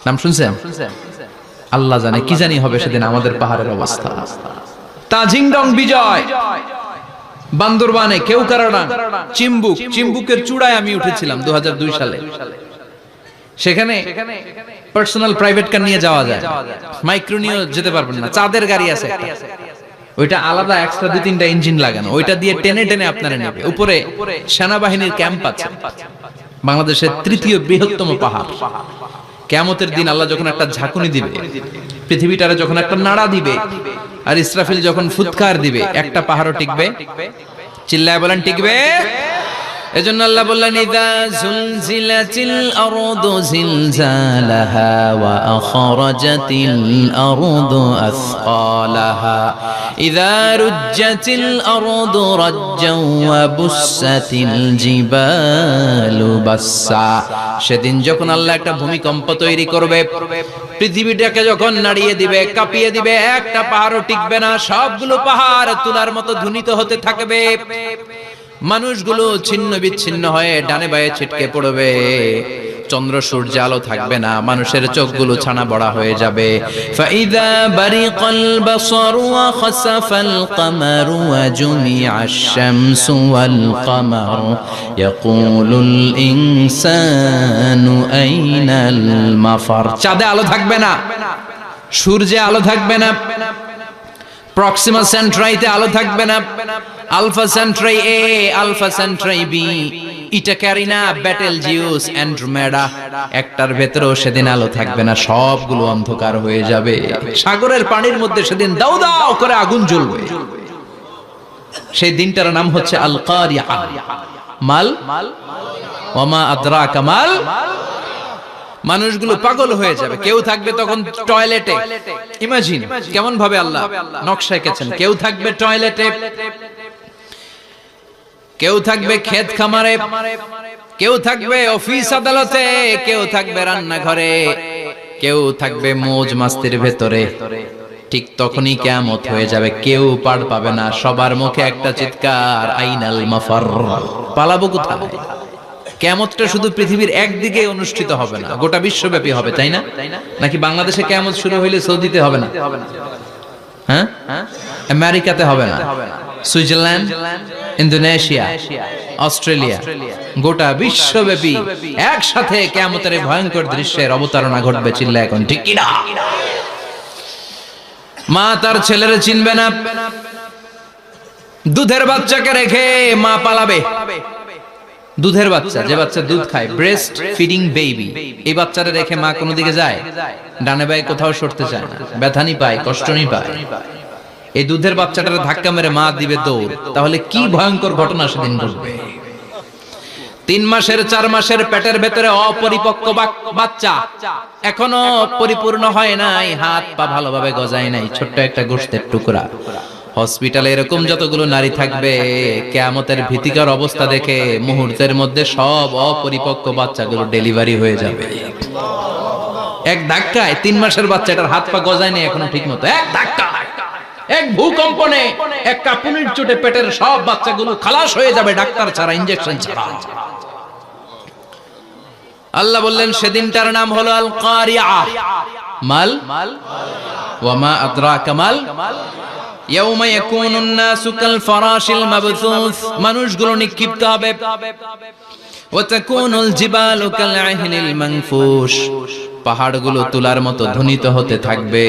নাম শুনছেন? আল্লাহ জানে কি জানি হবে সেদিন আমাদের পাহাড়ের অবস্থা। তাজিংডং বিজয়, বান্দরবানে কেউকারানা, চিম্বুকের চূড়ায় আমি উঠেছিলাম 2002 সালে। সেখানে পার্সোনাল প্রাইভেট কার নিয়ে যাওয়া যায়, মাইক্রো নিয়েও যেতে পারবেন না, চাঁদের গাড়ি আছে একটা। ওইটা আলাদা এক্সট্রা 2-3টা ইঞ্জিন লাগানো, ওইটা দিয়ে টেনে টেনে আপনারা নেবে। উপরে সেনাবাহিনীর ক্যাম্প আছে, বাংলাদেশের 3য় বৃহত্তম পাহাড়। কিয়ামতের দিন আল্লাহ যখন একটা ঝাঁকুনি দিবে, পৃথিবীটারে যখন একটা নাড়া দিবে, আর ইসরাফিল যখন ফুৎকার দিবে, একটা পাহাড়ও টিকবে? চিল্লায় বলেন টিকবে? এজন্য আল্লাহ বললেন ইযা যুলজিলাতিল আরদু জিলজালাহা ওয়া আখরাজাতিল আরদু আসকালাহা ইযা রুজ্জাতিল আরদু রাজ্জাও ওয়া বুসাতিল জিবালু বাসসা। সেদিন যখন আল্লাহ একটা ভূমিকম্প তৈরি করবে, পৃথিবীটাকে যখন নাড়িয়ে দিবে, কাঁপিয়ে দিবে, একটা পাহাড়ও টিকবে না, সবগুলো পাহাড় তুলার মতো ধ্বনিত হতে থাকবে। মানুষগুলো ছিন্ন বিচ্ছিন্ন হয়ে ডানে বায়ে ছিটকে পড়বে, চন্দ্র সূর্য আলো থাকবে না, মানুষের চোখগুলো ছানা বড়া হয়ে যাবে। ফাইদা বারিকাল বাসারু ওয়া খাসাফাল কামারু ওয়া জুমিআশ শামসু ওয়াল কামার ইয়াকুলুল ইনসানু আইনাল মাফার। চাঁদে আলো থাকবে না, সূর্যে আলো থাকবে না, প্রক্সিমা সেন্ট্রাইতে আলো থাকবে না, আলফা সেন্ট্রাই এ, আলফা সেন্ট্রাই বি, ইটা ক্যারিনা, ব্যাটেল জিউস, অ্যান্ড্রোমেডা, একটার ভেতরেও সেদিন আলো থাকবে না, সবগুলো অন্ধকার হয়ে যাবে। সাগরের পানির মধ্যে সেদিন দাউ দাউ করে আগুন জ্বলবে। সেই দিনটার নাম হচ্ছে আল কারিআ। মাল ওয়া মা আদরাকা মাল। মানুষগুলো পাগল হয়ে যাবে। কেউ থাকবে তখন টয়লেটে, ইমাজিন কেমন ভাবে আল্লাহ নকশা এঁকেছেন। কেউ থাকবে টয়লেটে, কেউ থাকবে ক্ষেত খামারে, কেউ থাকবে অফিস আদালতে, কেউ থাকবে রান্নাঘরে, কেউ থাকবে মৌজ মাস্তির ভেতরে। ঠিক তখনই কিয়ামত হয়ে যাবে, কেউ পার পাবে না, সবার মুখে একটা চিৎকার, আইনাল মাফার। পালাবো কোথায়? কিয়ামতটা শুধু পৃথিবীর একদিকে অনুষ্ঠিত হবে না, গোটা বিশ্বব্যাপী হবে, তাই না? নাকি বাংলাদেশে কিয়ামত শুরু হইলে সৌদিতে হবে না? হ্যাঁ, আমেরিকাতে হবে না, সুইজারল্যান্ড, ইন্দোনেশিয়া, অস্ট্রেলিয়া, গোটা বিশ্বব্যাপী একসাথে কিয়ামতের ভয়ঙ্কর দৃশ্যের অবতারণা ঘটবে। চিল্লা এখন ঠিক কি না? মা তার ছেলেরে চিনবে না, দুধের বাচ্চাকে রেখে মা পালাবে। দুধের বাচ্চা, যে বাচ্চা দুধ খায়, ব্রেস্ট ফিডিং বেবি, এই বাচ্চাটা রেখে মা কোনো দিকে যায়? ডানে বায়ে কোথাও সরতে চায় না, ব্যথানি পায়, কষ্টনি পায়। এই দুধের বাচ্চাটারে ধাক্কা মেরে মা দিবে দৌড়। তাহলে কি ভয়ঙ্কর ঘটনা সেদিন ঘটবে। 3 মাসের 4 মাসের পেটের ভেতরে অপরিপক্ক বাচ্চা, এখনো পরিপূর্ণ হয় নাই, হাত পা ভালোভাবে গজায় নাই, ছোট্ট একটা গোশতের টুকরা। হসপিটালে এরকম যতগুলো নারী থাকবে, কিয়ামতের ভীতিকর অবস্থা দেখে মুহূর্তের মধ্যে সব অপরিপক্ক বাচ্চাগুলো ডেলিভারি হয়ে যাবে। এক ধাক্কায় 3 মাসের বাচ্চাটার হাত পা গজায় নেই এখনো ঠিক মতো, এক ধাক্কায়, এক ভূকম্পনে, এক কাঁপুনির চোটে পেটের সব বাচ্চাগুলো খালাস হয়ে যাবে, ডাক্তার ছাড়া, ইনজেকশন ছাড়া। আল্লাহ বললেন সেদিনটার নাম হলো আল কারিআ। মাল ওয়া মা আদরাকা মাল। ইয়াউমা ইয়াকুনুন নাসু কাল ফারাশিল মাবথুস, মানুষগুলো নিক্ষিপ্ত হবে। ওয়া তাকুনুল জিবালু কাল আহিনিল মানফুশ, পাহাড়গুলো তুলার মতো ধ্বনিত হতে থাকবে।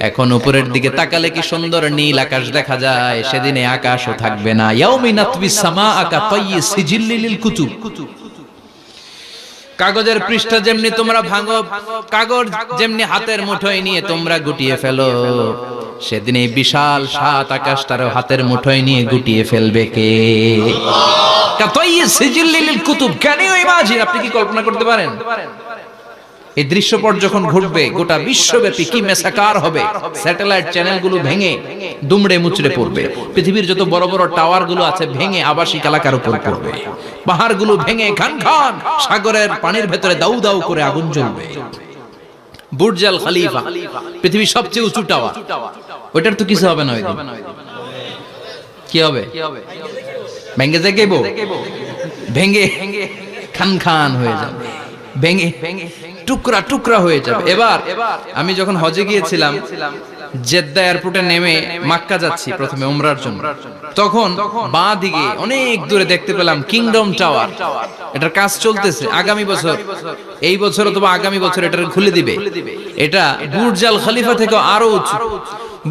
এখন উপরের দিকে তাকালে কি সুন্দর নীল আকাশ দেখা যায়, সেদিনে আকাশও থাকবে না। ইয়াউমি নাতবিস সামাআ কা তাইয়্যি সিজিল্লি লিল কুতুব, কাগজের পৃষ্ঠা যেমনি তোমরা ভাঙো, কাগজ যেমনি হাতের মুঠোয় নিয়ে তোমরা গুটিয়ে ফেলো, সেদিন এই বিশাল 7 আকাশটারও হাতের মুঠোয় নিয়ে গুটিয়ে ফেলবে কে? কাতাইয়্যি সিজিল্লি লিল কুতুব। Can you imagine? আপনি কি কল্পনা করতে পারেন? এই দৃশ্যপট যখন ঘটবে, গোটা বিশ্বব্যাপী কি মেসাকার হবে। স্যাটেলাইট চ্যানেলগুলো ভেঙে দুমড়ে মুচড়ে পড়বে, পৃথিবীর যত বড় বড় টাওয়ার গুলো আছে ভেঙে আবাসিক এলাকার উপর পড়বে, পাহাড়গুলো ভেঙে খান খান সাগরের পানির ভেতরে দাউ দাউ করে আগুন জ্বলবে। বুর্জ আল খলিফা, পৃথিবীর সবচেয়ে উঁচু টাওয়ার, ওইটার তো কিছু হবে না। ওই দিন কি হবে? ভেঙে যাইব, ভেঙে খান খান হয়ে যাবে, ভেঙে টুকরা টুকরা হয়ে যাবে। এবার আমি যখন হজে গিয়েছিলাম, জেদ্দা এয়ারপোর্টে নেমে মক্কা যাচ্ছি প্রথমে উমরার জন্য, তখন বাঁ দিকে অনেক দূরে দেখতে পেলাম কিংডম টাওয়ার। এটার কাজ চলতেছে, আগামী বছর, এই বছর অথবা আগামী বছর এটা খুলে দিবে। এটা বুর্জ আল খলিফা থেকে আরো উঁচু।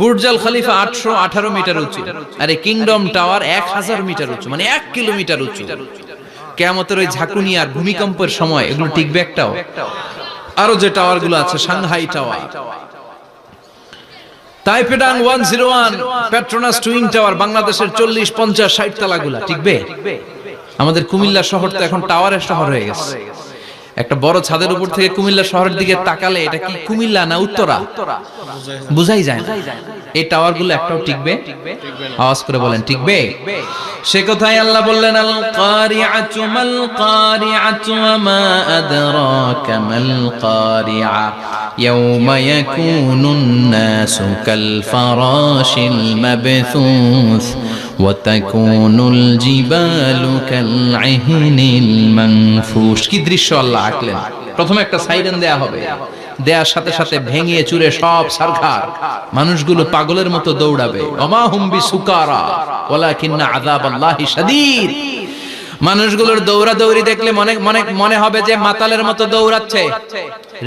বুর্জ আল খলিফা 818 মিটার উঁচু, আর এই কিংডম টাওয়ার 1000 মিটার উঁচু, মানে 1 কিলোমিটার উঁচু। কিয়ামতের ওই ঝাঁকুনি আর ভূমিকম্পের সময় এগুলো টিকবে একটাও? আরো যে টাওয়ার গুলো আছে, Shanghai tower, Taipei 101, Petronas twin tower, বাংলাদেশের 40, 50, 60 তলাগুলা টিকবে? আমাদের কুমিল্লা শহর তো এখন টাওয়ারের শহর হয়ে গেছে। একটা বড় ছাদের উপর থেকে কুমিল্লা শহরের দিকে তাকালে এটা কি কুমিল্লা না উত্তরা বুঝাই যায় না। এই টাওয়ার গুলো একটাও টিকবে? আওয়াজ করে বলেন, টিকবে? সে কথাই আল্লাহ বললেন, আল কারিআতু মাল কারিআতু ওয়া মা আদরাকা মাল কারিআ ইয়াওমা ইয়াকুনুন নাসু কাল ফারাশিল মাবথুস ওয়া তাকুনুল জিবালু কাল ইহনিল মানফুশ। কি দৃশ্য আল্লাহ আঁকলেন! প্রথমে একটা সাইরেন দেয়া হবে, দেয়ার সাথে সাথে ভেঙে চুরে সব সারখার, মানুষগুলো পাগলের মতো দৌড়াবে। ওমা হুম বিসুকারা ওয়ালাকিন্না আযাবাল্লাহি শাদীদ। মানুষগুলোর দৌড়াদৌড়ি দেখলে মনে হবে যে মাতালের মতো দৌড়াচ্ছে,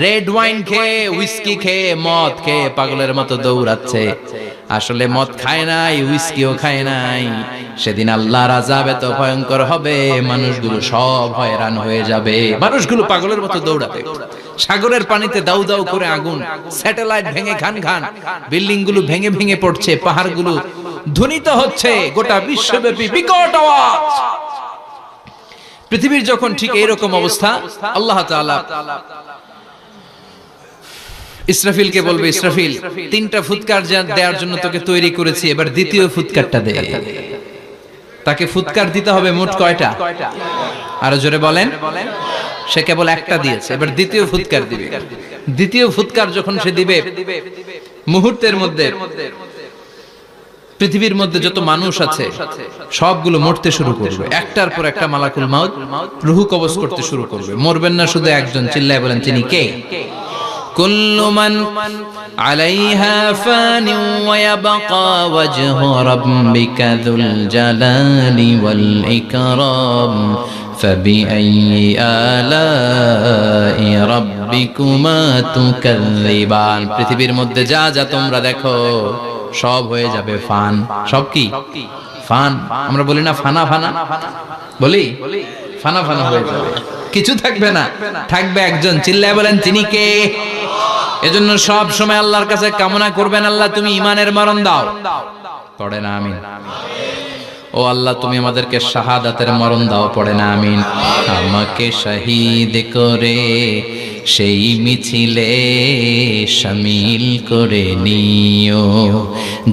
রেড ওয়াইন খেয়ে, হুইস্কি খেয়ে, মদ খেয়ে পাগলের মতো দৌড়াচ্ছে। আসলে মদ খায় নাই, হুইস্কিও খায় নাই। সেদিন আল্লাহর আযাব এত ভয়ঙ্কর হবে, মানুষগুলো সব হয়রান হয়ে যাবে, মানুষগুলো পাগলের মতো দৌড়াবে। সাগরের পানিতে দাউ দাউ করে আগুন, স্যাটেলাইট ভেঙে খান খান, বিল্ডিং গুলো ভেঙে ভেঙে পড়ছে, পাহাড়গুলো ধ্বনিত হচ্ছে, গোটা বিশ্বব্যাপী বিকট আওয়াজ। পৃথিবীর যখন ঠিক এইরকম অবস্থা, আল্লাহ তাআলা ইসরাফিলকে বলবে, ইসরাফিল, 3টা ফুৎকার দেওয়ার জন্য তোকে তৈরি করেছি, এবার দ্বিতীয় ফুৎকারটা দে। তাকে ফুৎকার দিতে হবে মোট কয়টা? আরো জোরে বলেন। সে কেবল একটা দিয়েছে, এবার দ্বিতীয় ফুৎকার দিবে। দ্বিতীয় ফুৎকার যখন সে দিবে, মুহূর্তের মধ্যে পৃথিবীর মধ্যে যত মানুষ আছে সবগুলো মরতে শুরু করবে, একটার পর একটা মালাকুল মাউত রূহ কবজ করতে শুরু করবে। মরবেন না শুধু একজন, চিল্লায় বলেন, তিনি কে? কুল্লু মান আলাইহা ফানি ওয়া ইয়াবকা ওয়াজহু রাব্বিকা যুল জালালি ওয়াল ইকরাম ফাবিআইয়ি আলাই রাব্বিকুমা তুকাযযিবান। পৃথিবীর মধ্যে যা যা তোমরা দেখো সব হয়ে যাবে ফান। সব কি? ফান। আমরা বলি না ফানা ফানা, বলি ফানা ফানা হয়ে যাবে, কিছু থাকবে না, থাকবে একজন। চিল্লায় বলেন, তিনি কে? এজন্য সব সময় আল্লাহর কাছে কামনা করবেন, আল্লাহ তুমি ঈমানের মরণ দাও। পড়ে না আমিন? ও আল্লাহ তুমি আমাদেরকে শাহাদাতের মরণ দাও। পড়ে না আমিন? আমাকে শহীদ করে সেই মিছিলে শামিল করে নিও,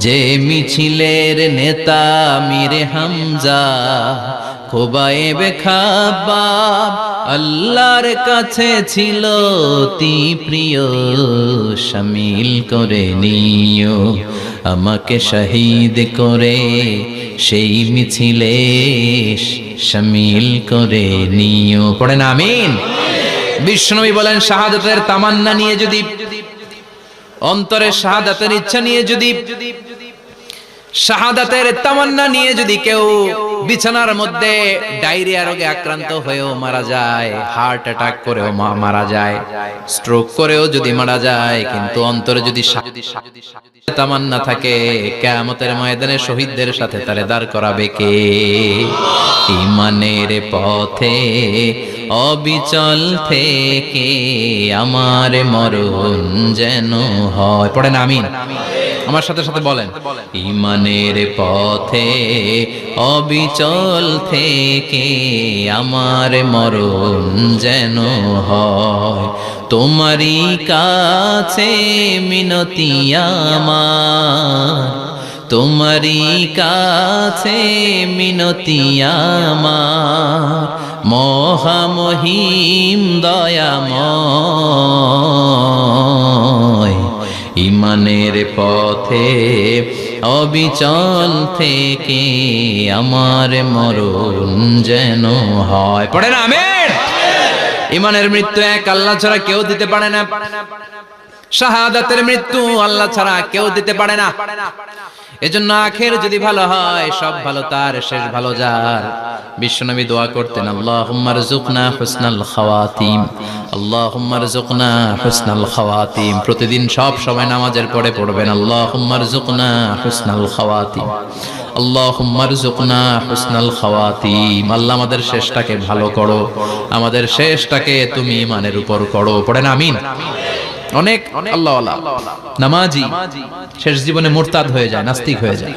যে মিছিলের নেতা মীরে হামজা খোবায়েবে খাব্বাব আল্লাহর কাছে ছিল অতি প্রিয়, শামিল করে নিও। আমাকে শহীদ করে সেই মিছিলে শামিল করে নিও। পড়েন আমিন? বিশ্বনবী বলেন, শাহাদাতের তামান্না নিয়ে যদি, অন্তরে শাহাদাতের ইচ্ছা নিয়ে যদি, শাহাদাতের তামান্না নিয়ে যদি কেউ বিছানার মধ্যে ডায়রিয়া রোগে আক্রান্ত হয়েও মারা যায়, হার্ট অ্যাটাক করেও মারা যায়, স্ট্রোক করেও যদি মারা যায়, কিন্তু অন্তরে যদি তামান্না থাকে, কিয়ামতের ময়দানে শহীদদের সাথে তারে দাঁড় করাবে কে? ঈমানের পথে অবিচল থেকে আমার মরণ যেন হয়। পড়েন আমিন? আমার সাথে সাথে বলেন, ঈমানের পথে অবিচল থেকে আমার মরণ যেন হয়। তোমারই কাছে মিনতি আমার, তোমারই কাছে মিনতি আমার, মহামহিম দয়াময়। ঈমানের পথে অবিচল থেকে আমার মরণ যেন হয়। পড়ে না আমিন? ঈমানের মৃত্যু এক আল্লাহ ছাড়া কেউ দিতে পারে না। শাহাদাতের মৃত্যু আল্লাহ ছাড়া কেউ দিতে পারে না। এজন্য আখের যদি ভালো হয়, সব ভালো তার, শেষ ভালো যার। বিশ্বনবী দোয়া করতেন, আল্লাহুম্মা রযুকনা হুসনাল খাওয়াতিম, আল্লাহুম্মা রযুকনা হুসনাল খাওয়াতিম। প্রতিদিন সব সময় নামাজের পরে পড়বেন, আল্লাহুম্মা রযুকনা হুসনাল খাওয়াতিম, আল্লাহুম্মা রযুকনা হুসনাল খাওয়াতিম। আল্লাহ আমাদের শেষটাকে ভালো করো, আমাদের শেষটাকে তুমি ঈমানের উপর করো। পড়েন আমিন। অনেক আল্লাহওয়ালা নামাজি শেষ জীবনে মুরতাদ হয়ে যায়, নাস্তিক হয়ে যায়,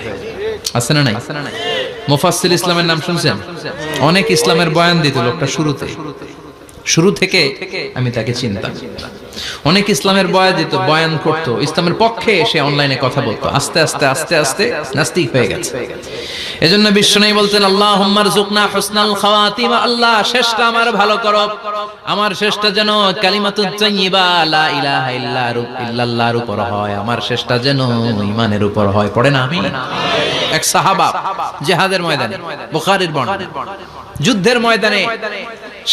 আছে না নাই? মুফাসসির ইসলামের নাম শুনছেন? অনেক ইসলামের বয়ান দিত লোকটা শুরু থেকে আমি তাকে চিনতাম। অনেক ইসলামের বয়ান করতো, ইসলামের পক্ষে সে অনলাইনে কথা বলতো। আস্তে আস্তে আস্তে আস্তে নাস্তিক হয়ে গেছে। এজন্য বিশ্বনবী বলতেন, আল্লাহুম্মা রযুকনা হুসনাল খাওয়াতিম, আল্লাহ শেষটা আমার ভালো করো, আমার শেষটা যেন কালিমাতুত তাইয়্যিবা লা ইলাহা ইল্লাল্লাহর উপর হয়, আমার শেষটা যেন ঈমানের উপর হয়। পড়েন আমিন। এক সাহাবা জিহাদের ময়দানে, বুখারীর বর্ণনা, যুদ্ধের ময়দানে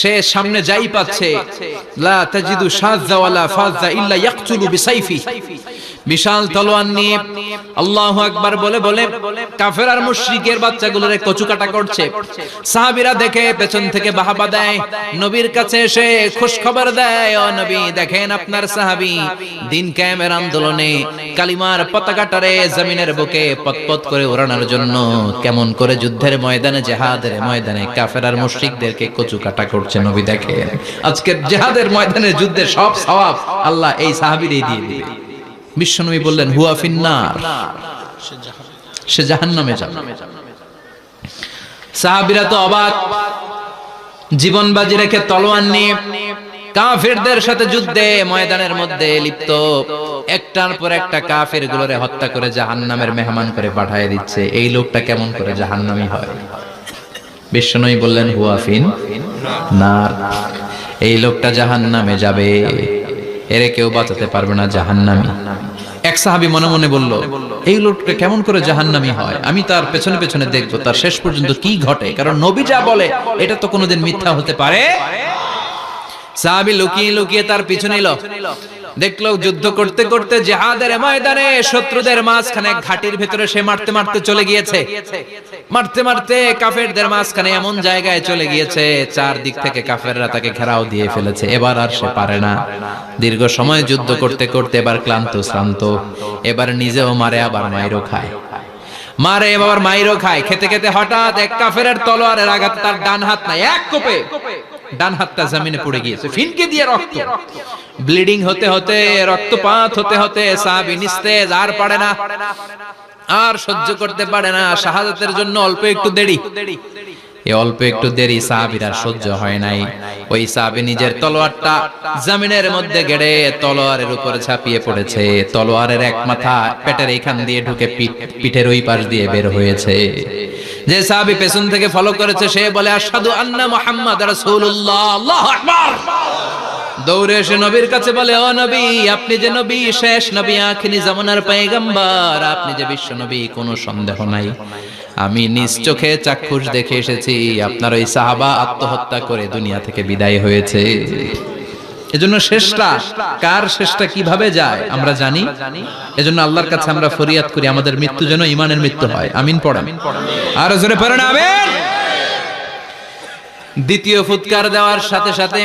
সে সামনে যাই পাচ্ছে, লা তাজিদু শাযযা ওয়ালা ফাযযা ইল্লা ইয়াকতুলু বিসাইফি, বিশাল তলোয়ার নিয়ে আল্লাহু আকবার বলে বলে কাফের আর মুশরিকের বাচ্চাগুলোরে কচুকাটা করছে। সাহাবীরা দেখে পেছন থেকে বাহাবা দেয়, নবীর কাছে এসে খুশ খবর দেয়, ও নবী দেখেন আপনার সাহাবী দিন কায়েমের আন্দোলনে কালিমার পতাকাটারে জমিনের বুকে পতপত করে ওড়ানোর জন্য কেমন করে যুদ্ধের ময়দানে, জিহাদের ময়দানে কাফের আর মুশরিকদেরকে কচুকাটা করছে। নবী দেখেন আজকের জিহাদের ময়দানে যুদ্ধের সব সওয়াব আল্লাহ এই সাহাবীরই দিয়ে দিবে। বিশ্বনবী বললেন, হুয়া ফিন্নার, সে জাহান্নামে যাবে। সাহাবীরা তো অবাক, জীবন বাজি রেখে তলোয়ার নিয়ে কাফেরদের সাথে যুদ্ধে ময়দানের মধ্যে লিপ্ত, একটার পর একটা কাফের গুলোরে হত্যা করে জাহান্নামের মেহমান করে পাঠিয়ে দিচ্ছে। এই লোকটা কেমন করে জাহান্নামী হয়? বিশ্বনবী বললেন, হুয়া ফিন্নার, এই লোকটা জাহান্নামে যাবে, এরে কেউ বাঁচাতে পারবে না, জাহান্নামী। এক সাহাবী মনে মনে বলল, এই লোকটা কেমন করে জাহান্নামী হয়, আমি তার পেছনে পেছনে দেখবো তার শেষ পর্যন্ত কি ঘটে, কারণ নবী যা বলে এটা তো কোনোদিন মিথ্যা হতে পারে। সাহাবী লুকিয়ে লুকিয়ে তার পিছনে এলো, দেখলো যুদ্ধ করতে করতে জিহাদের ময়দানে শত্রুদের মাঝখানে ঘাটির ভিতরে সে মারতে মারতে চলে গিয়েছে, মারতে মারতে কাফেরদের মাঝখানে এমন জায়গায় চলে গিয়েছে চারদিক থেকে কাফেররা তাকে ঘেরাও দিয়ে ফেলেছে। এবার আর সে পারে না, দীর্ঘ সময় যুদ্ধ করতে করতে এবার ক্লান্ত শ্রান্ত, এবার নিজেও মারে আবার মাইরও খায়, মারে এবার মাইরও খায়। খেতে খেতে হঠাৎ এক কাফেরের তলোয়ারের আঘাতে তার ডান হাত নাই, এক কোপে ডান হাতটা জমিনে পড়ে গিয়েছে, ফিনকে দিয়ে রক্ত, ব্লিডিং হতে হতে, রক্তপাত হতে হতে সাহাবী নিস্তেজ, আর পারে না, আর সহ্য করতে পারে না। শাহাদাতের জন্য অল্প একটু দেরি, এই অল্প একটু দেরি সাহাবীর আর সহ্য হয় নাই। ওই সাহাবী নিজের তলোয়ারটা জমিনের মধ্যে গেড়ে তলোয়ারের উপরে ঝাঁপিয়ে পড়েছে। তলোয়ারের এক মাথা পেটের এইখান দিয়ে ঢুকে পিঠের ওই পাশ দিয়ে বের হয়েছে। যে সাহাবী পেছন থেকে ফলো করেছে সে বলে, আশহাদু আন্না মুহাম্মাদ রাসূলুল্লাহ, আল্লাহু আকবার। দৌড়ে এসে নবীর কাছে বলে, ও নবী, আপনি যে নবী, শেষ নবী, আখিরি জামানার পয়গম্বর, আপনি যে বিশ্ব নবী, কোনো সন্দেহ নাই, আমি নিজ চোখে চাক্ষুষ দেখে এসেছি আপনার ওই সাহাবা আত্মহত্যা করে দুনিয়া থেকে বিদায় হয়েছে। এজন্য শেষটা কার, শেষটা কিভাবে যায় আমরা জানি। এজন্য আল্লাহর কাছে আমরা ফরিয়াদ করি আমাদের মৃত্যু যেন ঈমানের মৃত্যু হয়। আমিন পড়েন, আর জোরে পড়েন আমিন। দ্বিতীয় ফুৎকার দেওয়ার সাথে সাথে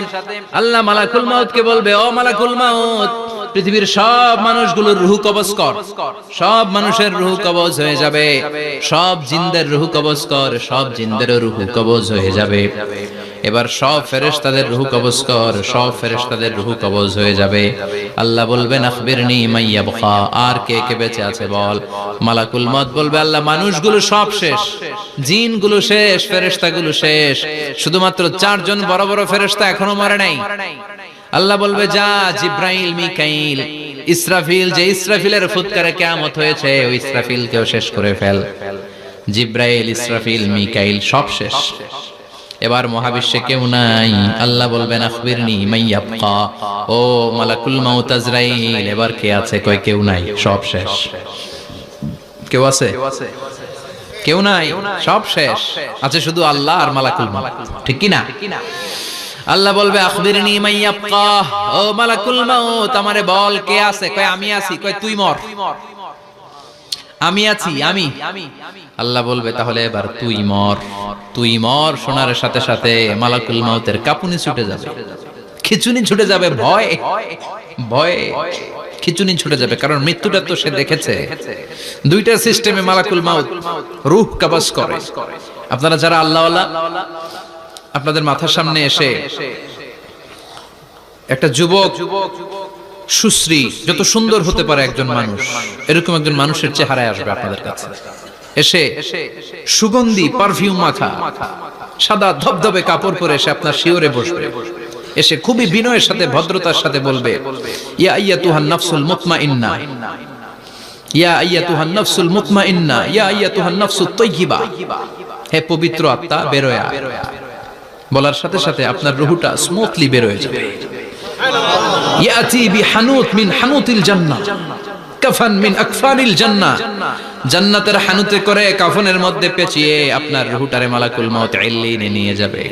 আল্লাহ মালাকুল মাউতকে বলবে, ও মালাকুল মাউত, পৃথিবীর সব মানুষগুলোর রূহ কবজ কর, সব মানুষের রূহ কবজ হয়ে যাবে, সব জিনদের রূহ কবজ কর, সব জিনদেরও রূহ কবজ হয়ে যাবে। এবার সব ফেরেশতাদের রূহ কবজ কর, সব ফেরেশতাদের রূহ কবজ হয়ে যাবে। আল্লাহ বলবেন, আখবিরনি মাইয়াবকা, আর কে কে বেঁচে আছে বল। মালাকুল মউত বলবে, আল্লাহ মানুষগুলো সব শেষ, জিনগুলো শেষ, ফেরেশতাগুলো শেষ, শুধুমাত্র চারজন বড় বড় ফেরেশতা এখনো মরে নাই। আল্লাহ বলবে, যা জিব্রাইল, মিকাইল, ইসরাফিল, যে ইসরাফিলের ফুৎকারে কিয়ামত হয়েছে ওই ইসরাফিলকেও শেষ করে ফেল। জিব্রাইল, ইসরাফিল, মিকাইল সব শেষ, এবার মহাবিশ্বে কেউ নাই। আল্লাহ বলবেন, আখবিরনি মাইয়াবকা, ও মালাকুল মাউত আজরাইল, এবার কে আছে? কয় কেউ নাই, সব শেষ। কেউ আছে? কেউ নাই, সব শেষ, আছে শুধু আল্লাহ আর মালাকুল মাউত, ঠিক কি না? আল্লাহ বলবে আখবিরনি মাইয়াবকা, ও মালাকুল মাউত আমারে বল কে আছে? কয় আমি আছি। কয় তুই মর। আমি আছি, আমি। আল্লাহ বলবে তাহলে এবার তুই মর। তুই মর শোনার সাথে সাথে মালাকুল মাউতের কাঁপুনি ছুটে যাবে, খিচুনি ছুটে যাবে, ভয় ভয় খিচুনি ছুটে যাবে, কারণ মৃত্যুটা তো সে দেখেছে। দুইটা সিস্টেমে মালাকুল মাউত রূহ কবজ করে। আপনারা যারা আল্লাহওয়ালা, আপনাদের মাথার সামনে এসে একটা যুবক সুশ্রী, যত সুন্দর হতে পারে একজন মানুষ, এরকম একজন মানুষের চেহারায় আসবে আপনাদের কাছে, এসে সুগন্ধি পারফিউম মাখা সাদা ধবধবে কাপড় পরে এসে আপনার শিওরে বসবে, এসে খুবই বিনয়ের সাথে ভদ্রতার সাথে বলবে, ইয়া আইয়াতুহান নাফসুল মুতমাইন্না, ইয়া আইয়াতুহান নাফসুল মুতমাইন্না, ইয়া আইয়াতুহান নাফসুত তাইয়্যিবা, হে পবিত্র আত্মা বের হয়ে আয়। বলার সাথে সাথে আপনার রূহটা স্মুথলি বের হয়ে যাবে। ইয়াতি বিহানুত মিন হানুতিল জান্নাহ, কাফান মিন আকফানিল জান্নাহ, জান্নাতের হানুতে করে কাফনের মধ্যে পেঁচিয়ে আপনার রূহটারে মালাকুল মাউত ইল্লিনে নিয়ে যাবে।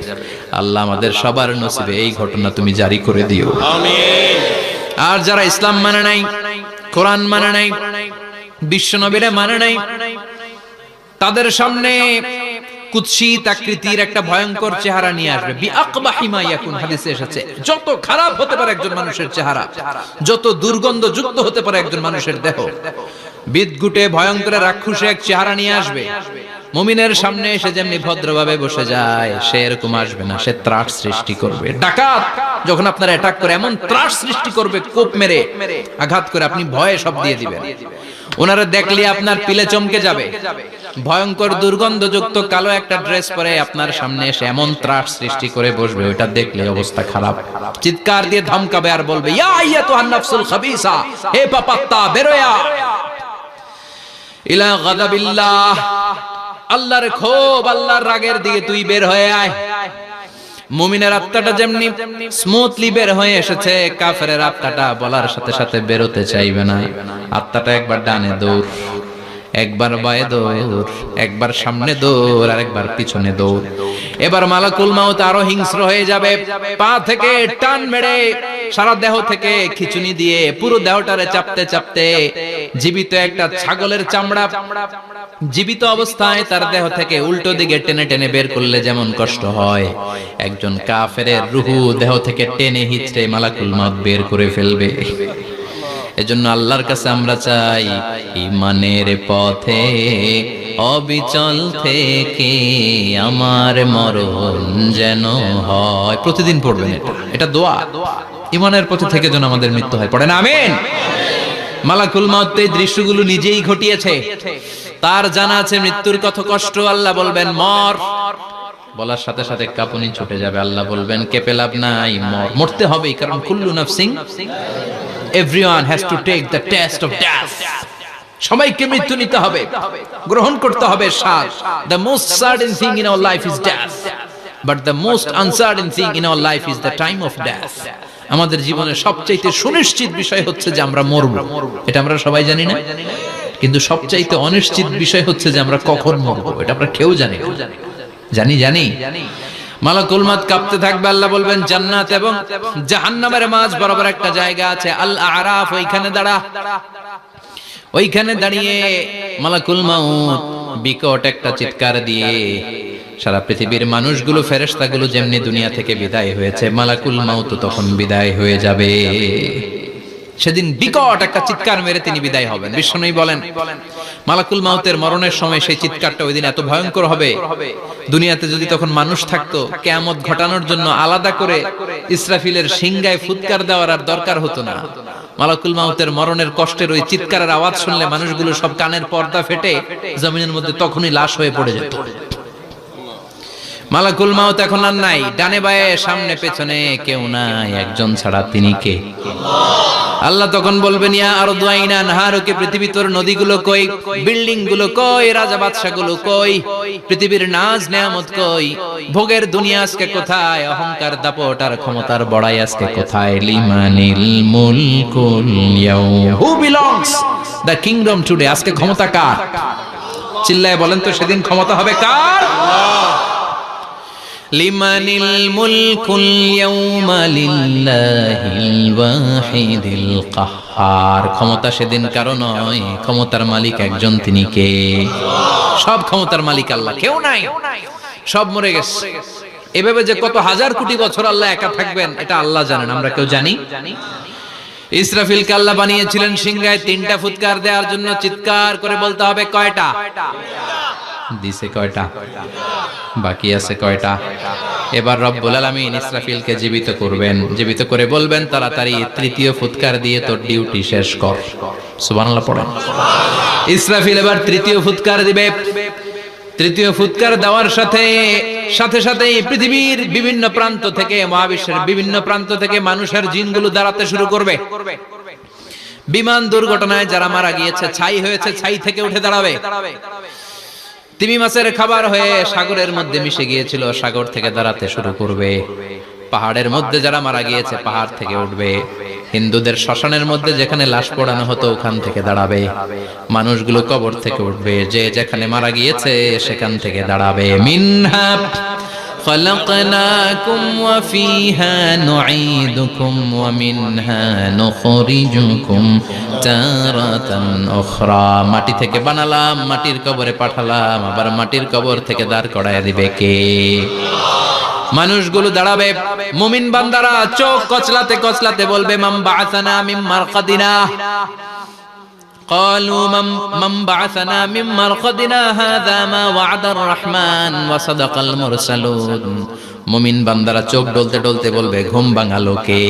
আল্লাহ আমাদের সবার নসিবে এই ঘটনা তুমি জারি করে দিও, আমিন। আর যারা ইসলাম মানে নাই, কোরআন মানে নাই, বিশ্ব নবীরে মানে নাই, তাদের সামনে কুৎসিত আকৃতির একটা ভয়ঙ্কর চেহারা নিয়ে আসবে। বিআকবাহি মা ইয়াকুন, হাদিসে এসেছে যত খারাপ হতে পারে একজন মানুষের চেহারা, যত দুর্গন্ধযুক্ত হতে পারে একজন মানুষের দেহ, বিদঘুটে ভয়ঙ্কর রাক্ষসে এক চেহারা নিয়ে আসবে। মুমিনের সামনে এসে যেমনি ভদ্রভাবে বসে যায়, সে এরকম আসবে না, সে ত্রাস সৃষ্টি করবে। ডাকাত যখন আপনার অ্যাটাক করে এমন ত্রাস সৃষ্টি করবে, কোপ মেরে আঘাত করে আপনি ভয়ে সব দিয়ে দিবেন। ওনারা দেখলে আপনার পিলে চমকে যাবে। ভয়ঙ্কর দুর্গন্ধযুক্ত কালো একটা ড্রেস পরে আপনার সামনে এসে এমন ত্রাস সৃষ্টি করে বসবে, ওটা দেখলে অবস্থা খারাপ। চিৎকার দিয়ে ধমকাবে আর বলবে, ইয়া আইয়াতুহান নাফসুল খাবিসা, হে পাপাত্তা বের হয়ে আয় ইলা গাদাবিল্লাহ, আল্লাহর ক্ষোভ, আল্লাহর রাগের দিকে তুই বের হয়ে আয়। মুমিনের আত্মাটা যেমনি স্মুথলি বের হয়ে এসেছে, কাফেরের আত্মাটা বলার সাথে সাথে বেরোতে চাইবে না। আত্মাটা একবার ডানে দৌড়, একবার বায়ে দৌড়, একবার সামনে দৌড়, আর একবার পিছনে দৌড়। এবার মালাকুল মাউত আরো হিংস্র হয়ে যাবে, পা থেকে টান মেরে সারা দেহ থেকে খিচুনি দিয়ে পুরো দেহটারে চাপতে চাপতে জীবিত একটা ছাগলের চামড়া জীবিত অবস্থায় তার দেহ থেকে উল্টো দিকে টেনে টেনে বের করলে যেমন কষ্ট হয়, একজন কাফেরের রূহ দেহ থেকে টেনে হিচড়ে মালাকুল মাউত বের করে ফেলবে। এজন্য আল্লাহর কাছে আমরা চাই, ঈমানের পথে অবিচল থেকে আমার মরণ যেন হয়। প্রতিদিন পড়বেন এটা, এটা দোয়া। ঈমানের পথে থেকে যেন আমাদের মৃত্যু হয়, পড়েন আমিন। মালাকুল মাউত এই দৃশ্যগুলো নিজেই ঘটিয়েছে, তার জানা আছে মৃত্যুর কত কষ্ট। আল্লাহ বলবেন মর, বলার সাথে সাথে কাঁপুনি ছুটে যাবে। আল্লাহ বলবেন কেঁপে লাভ নাই, মর, মরতে হবেই, কারণ কুল্লু নাফসিন, everyone has to take the test of death. সবাইকে মৃত্যু নিতে হবে, গ্রহণ করতে হবে স্বাদ। The most certain thing in our life is death, but the most uncertain thing in our life is the time of death. আমাদের জীবনের সবচাইতে সুনিশ্চিত বিষয় হচ্ছে যে আমরা মরব, এটা আমরা সবাই জানি না, কিন্তু সবচাইতে অনিশ্চিত বিষয় হচ্ছে যে আমরা কখন মরব, এটা আমরা কেউ জানি না। জানি মালাকুল মাউত কাঁপতে থাকবে। আল্লাহ বলবেন জান্নাত এবং জাহান্নামের মাঝ বরাবর একটা জায়গা আছে, আল আরাফ, ওইখানে দাঁড়া। ওইখানে দাঁড়িয়ে মালাকুল মাউত বিকট একটা চিৎকার দিয়ে সারা পৃথিবীর মানুষগুলো, ফেরেশতাগুলো যেমনি দুনিয়া থেকে বিদায় হয়েছে, মালাকুল মাউত তখন বিদায় হয়ে যাবে। সেদিন বিকট একটা চিৎকার মেরে তিনি বিদায় হবেন। বিশ্বনবী বলেন মালাকুল মাউতের মরণের সময় সেই চিৎকারটা ওই দিন এত ভয়ঙ্কর হবে, দুনিয়াতে যদি তখন মানুষ থাকতো, কিয়ামত ঘটানোর জন্য আলাদা করে ইসরাফিলের সিংগায় ফুৎকার দেওয়ার আর দরকার হতো না। মালাকুল মাউতের মরণের কষ্টের ওই চিৎকারের আওয়াজ শুনলে মানুষগুলো সব কানের পর্দা ফেটে জমিনের মধ্যে তখনই লাশ হয়ে পড়ে যেত। মালাকুল মাউত এখন আর নাই, ডানে বায়ে সামনে পেছনে কেউ নাই, একজন ছাড়া তিনি কে? আল্লাহ তখন বলবেন ইয়া আরদু আইনা নাহারুকে, পৃথিবী তোর নদীগুলো কই, বিল্ডিং গুলো কই, রাজা বাদশা গুলো কই, পৃথিবীর নাজ নেয়ামত কই, ভোগের দুনিয়া আজকে কোথায়, অহংকার দাপট আর ক্ষমতার বড়াই আজকে কোথায়? লিমানিল মুলকুল ইয়াউম, who belongs the kingdom today, আজকে ক্ষমতা কার? চিল্লায় বলেন তো সেদিন ক্ষমতা হবে কার? লিমানিল মুলকুল ইয়াউমা লিল্লাহিল ওয়াহিদিল কাহ্হার। ক্ষমতা সেদিন কারো নয়, ক্ষমতার মালিক একজন, তিনি কে? সব ক্ষমতার মালিক আল্লাহ, কেউ নাই, সব মরে গেছে। এভাবে যে কত হাজার কোটি বছর আল্লাহ একা থাকবেন এটা আল্লাহ জানেন, আমরা কেউ জানি? ইসরাফিলকে আল্লাহ বানিয়েছিলেন সিংহায় 3টা ফুৎকার দেওয়ার জন্য। চিৎকার করে বলতে হবে কয়টা? দিছে কয়টা? বাকি আছে কয়টা? এবার রব্বুল আলামিন ইসরাফিলকে জীবিত করবেন, জীবিত করে বলবেন তাড়াতাড়ি 3য় ফুৎকার দিয়ে তোর ডিউটি শেষ কর। সুবহানাল্লাহ পড়েন। ইসরাফিল এবার 3য় ফুৎকার দিবে। 3য় ফুৎকার দেওয়ার সাথে সাথেই পৃথিবীর বিভিন্ন প্রান্ত থেকে, মহাবিশ্বের বিভিন্ন প্রান্ত থেকে মানুষের জিনগুলো দাঁড়াতে শুরু করবে। বিমান দুর্ঘটনায় যারা মারা গিয়েছে, ছাই হয়েছে, ছাই থেকে উঠে দাঁড়াবে। তিমি মাছের খাবার হয়ে সাগরের মধ্যে মিশে গিয়েছিল, সাগর থেকে দাঁড়াতে শুরু করবে। পাহাড়ের মধ্যে যারা মারা গিয়েছে, পাহাড় থেকে উঠবে। হিন্দুদের শ্মশানের মধ্যে যেখানে লাশ পোড়ানো হতো, ওখান থেকে দাঁড়াবে। মানুষগুলো কবর থেকে উঠবে, যে যেখানে মারা গিয়েছে সেখান থেকে দাঁড়াবে। মিনহা خلقناكم وفيها نعيدكم ومنها نخرجكم تارة أخرى। মাটি থেকে বানালাম, মাটির কবরে পাঠালাম, আবার মাটির কবর থেকে দাঁড় করায় দিবে কে? মানুষগুলো দাঁড়াবে। মুমিন বান্দারা চোখ কচলাতে কচলাতে বলবে মান বাআসানা মিন মারকাদিনা। قالوا من بعثنا من مرقدنا هذا ما وعد الرحمن وصدق المرسلون। মুমিন বান্দারা চোখ ডলতে ডলতে বলবে ঘুম ভাঙালো কে?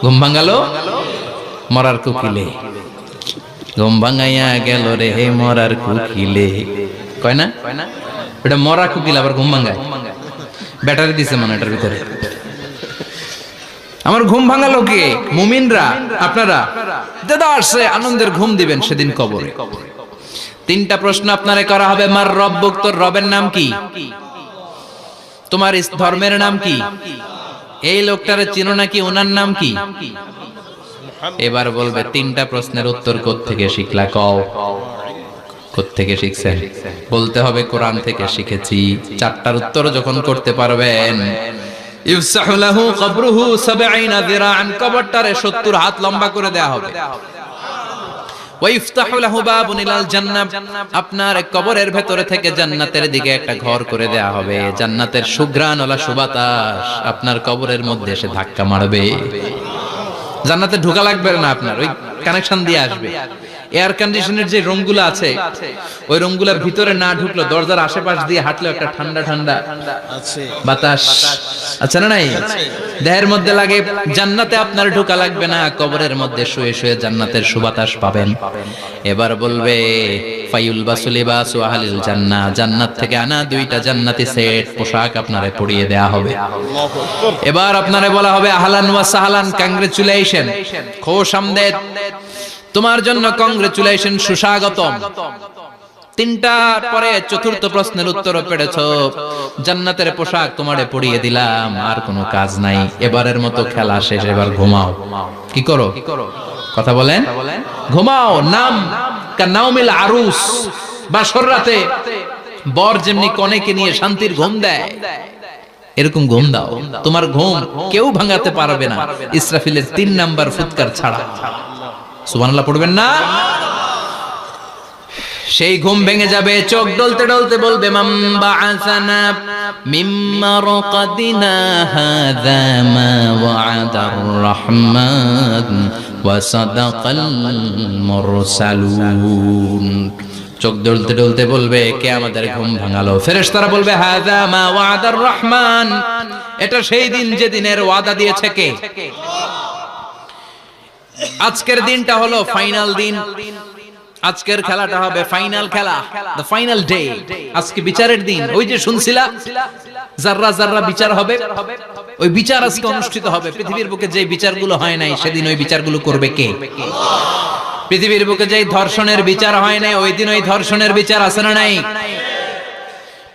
ঘুম ভাঙালো মরার কুকিলে। ঘুম ভাঙাইয়া গেল রে মরার কুকিলে। কয় না এটা মরা কুকিল আবার ঘুম ভাঙায়? ব্যাটারি দিছে মনে এটার ভিতরে। আমার ঘুম ভাঙালো কে? মুমিনরা, আপনারা দাদা আসছে আনন্দের ঘুম দিবেন সেদিন কবরে। 3টা প্রশ্ন আপনারে করা হবে। মার রব্বুক, তোর রবের নাম কি? তোমার ধর্মের নাম কি? এই লোকটারে চিনো নাকি? ওনার নাম কি? এবার বলবে 3টা প্রশ্নের উত্তর কোত্থেকে শিখলা? কও কোত্থেকে শিখছেন? বলতে হবে কোরআন থেকে শিখেছি। 4টার উত্তর যখন করতে পারবেন, ইফসাহু লাহু কবরুহু 70 যিরাআন, কবরটারে 70 হাত লম্বা করে দেয়া হবে। ওয়া ইফতাহু লাহু বাবুন ইলাল জান্নাহ, আপনার কবরের ভেতরে থেকে জান্নাতের দিকে একটা ঘর করে দেয়া হবে। জান্নাতের সুঘ্রাণওয়ালা সুবাতাস আপনার কবরের মধ্যে এসে ধাক্কা মারবে। জান্নাতে ঢোকা লাগবে না, আপনার ওই কানেকশন দিয়ে আসবে। এয়ার কন্ডিশনের যে রুমগুলো আছে, ওই রুমগুলোর ভিতরে না ঢুকলো, দরজার আশেপাশ দিয়ে হাঁটলে একটা ঠান্ডা ঠান্ডা বাতাস আছে না নাই? দেহের মধ্যে লাগে। জান্নাতে আপনার ঢোকা লাগবে না, কবরের মধ্যে শুয়ে শুয়ে জান্নাতের সুবাতাস পাবেন। এবার বলবে ফায়ুলবাসু লিবাসু আহলিল জান্নাহ, জান্নাত থেকে আনা 2টা জান্নাতি সেট পোশাক আপনারে পরিয়ে দেয়া হবে। এবার আপনারে বলা হবে আহলান ওয়া সাহলান, কংগ্রেচুলেশন, খোশ আমদেদ, তোমার জন্য কংগ্রেচুলেশন, সুস্বাগতম। 3টার পরে 4র্থ প্রশ্নের উত্তরও পেরেছো। জান্নাতের পোশাক তোমারে পরিয়ে দিলাম, আর কোনো কাজ নাই। এবারের মতো খেলা শেষ, এবার ঘুমাও। কি করো? কথা বলেন। ঘুমাও। নাম কানাউমিল আরুস, বাসর রাতে বর যেমনি কনেকে নিয়ে শান্তির ঘুম দেয়, এরকম ঘুম দাও। তোমার ঘুম কেউ ভাঙাতে পারবে না ইসরাফিলের 3 নাম্বার ফুৎকার ছাড়া। সুবহানাল্লাহ পড়বেন না? সেই ঘুম ভেঙে যাবে। চোখ ডলতে ডলতে বলবে মান বাআসানা মিন মারকাদিনা হাযা মা ওয়া'দার রাহমান ওয়া সাদাকাল মুরসালুন। চোখ ডলতে ডলতে বলবে কে আমাদের ঘুম ভাঙালো? ফেরেশতারা বলবে হাযা মা ওয়া'দার রাহমান, এটা সেই দিন যে দিনের ওয়াদা দিয়েছে কে? আজকের দিনটা হলো ফাইনাল দিন। আজকের খেলাটা হবে ফাইনাল খেলা, দ্য ফাইনাল ডে। আজকে বিচারের দিন। ওই যে শুনছিলা জাররা জাররা বিচার হবে, ওই বিচার আজকে অনুষ্ঠিত হবে। পৃথিবীর বুকে যে বিচারগুলো হয় নাই সেদিন ওই বিচারগুলো করবে কে? পৃথিবীর বুকে যে ধর্ষণের বিচার হয় নাই, ওই দিন ওই ধর্ষণের বিচার আছে না নাই?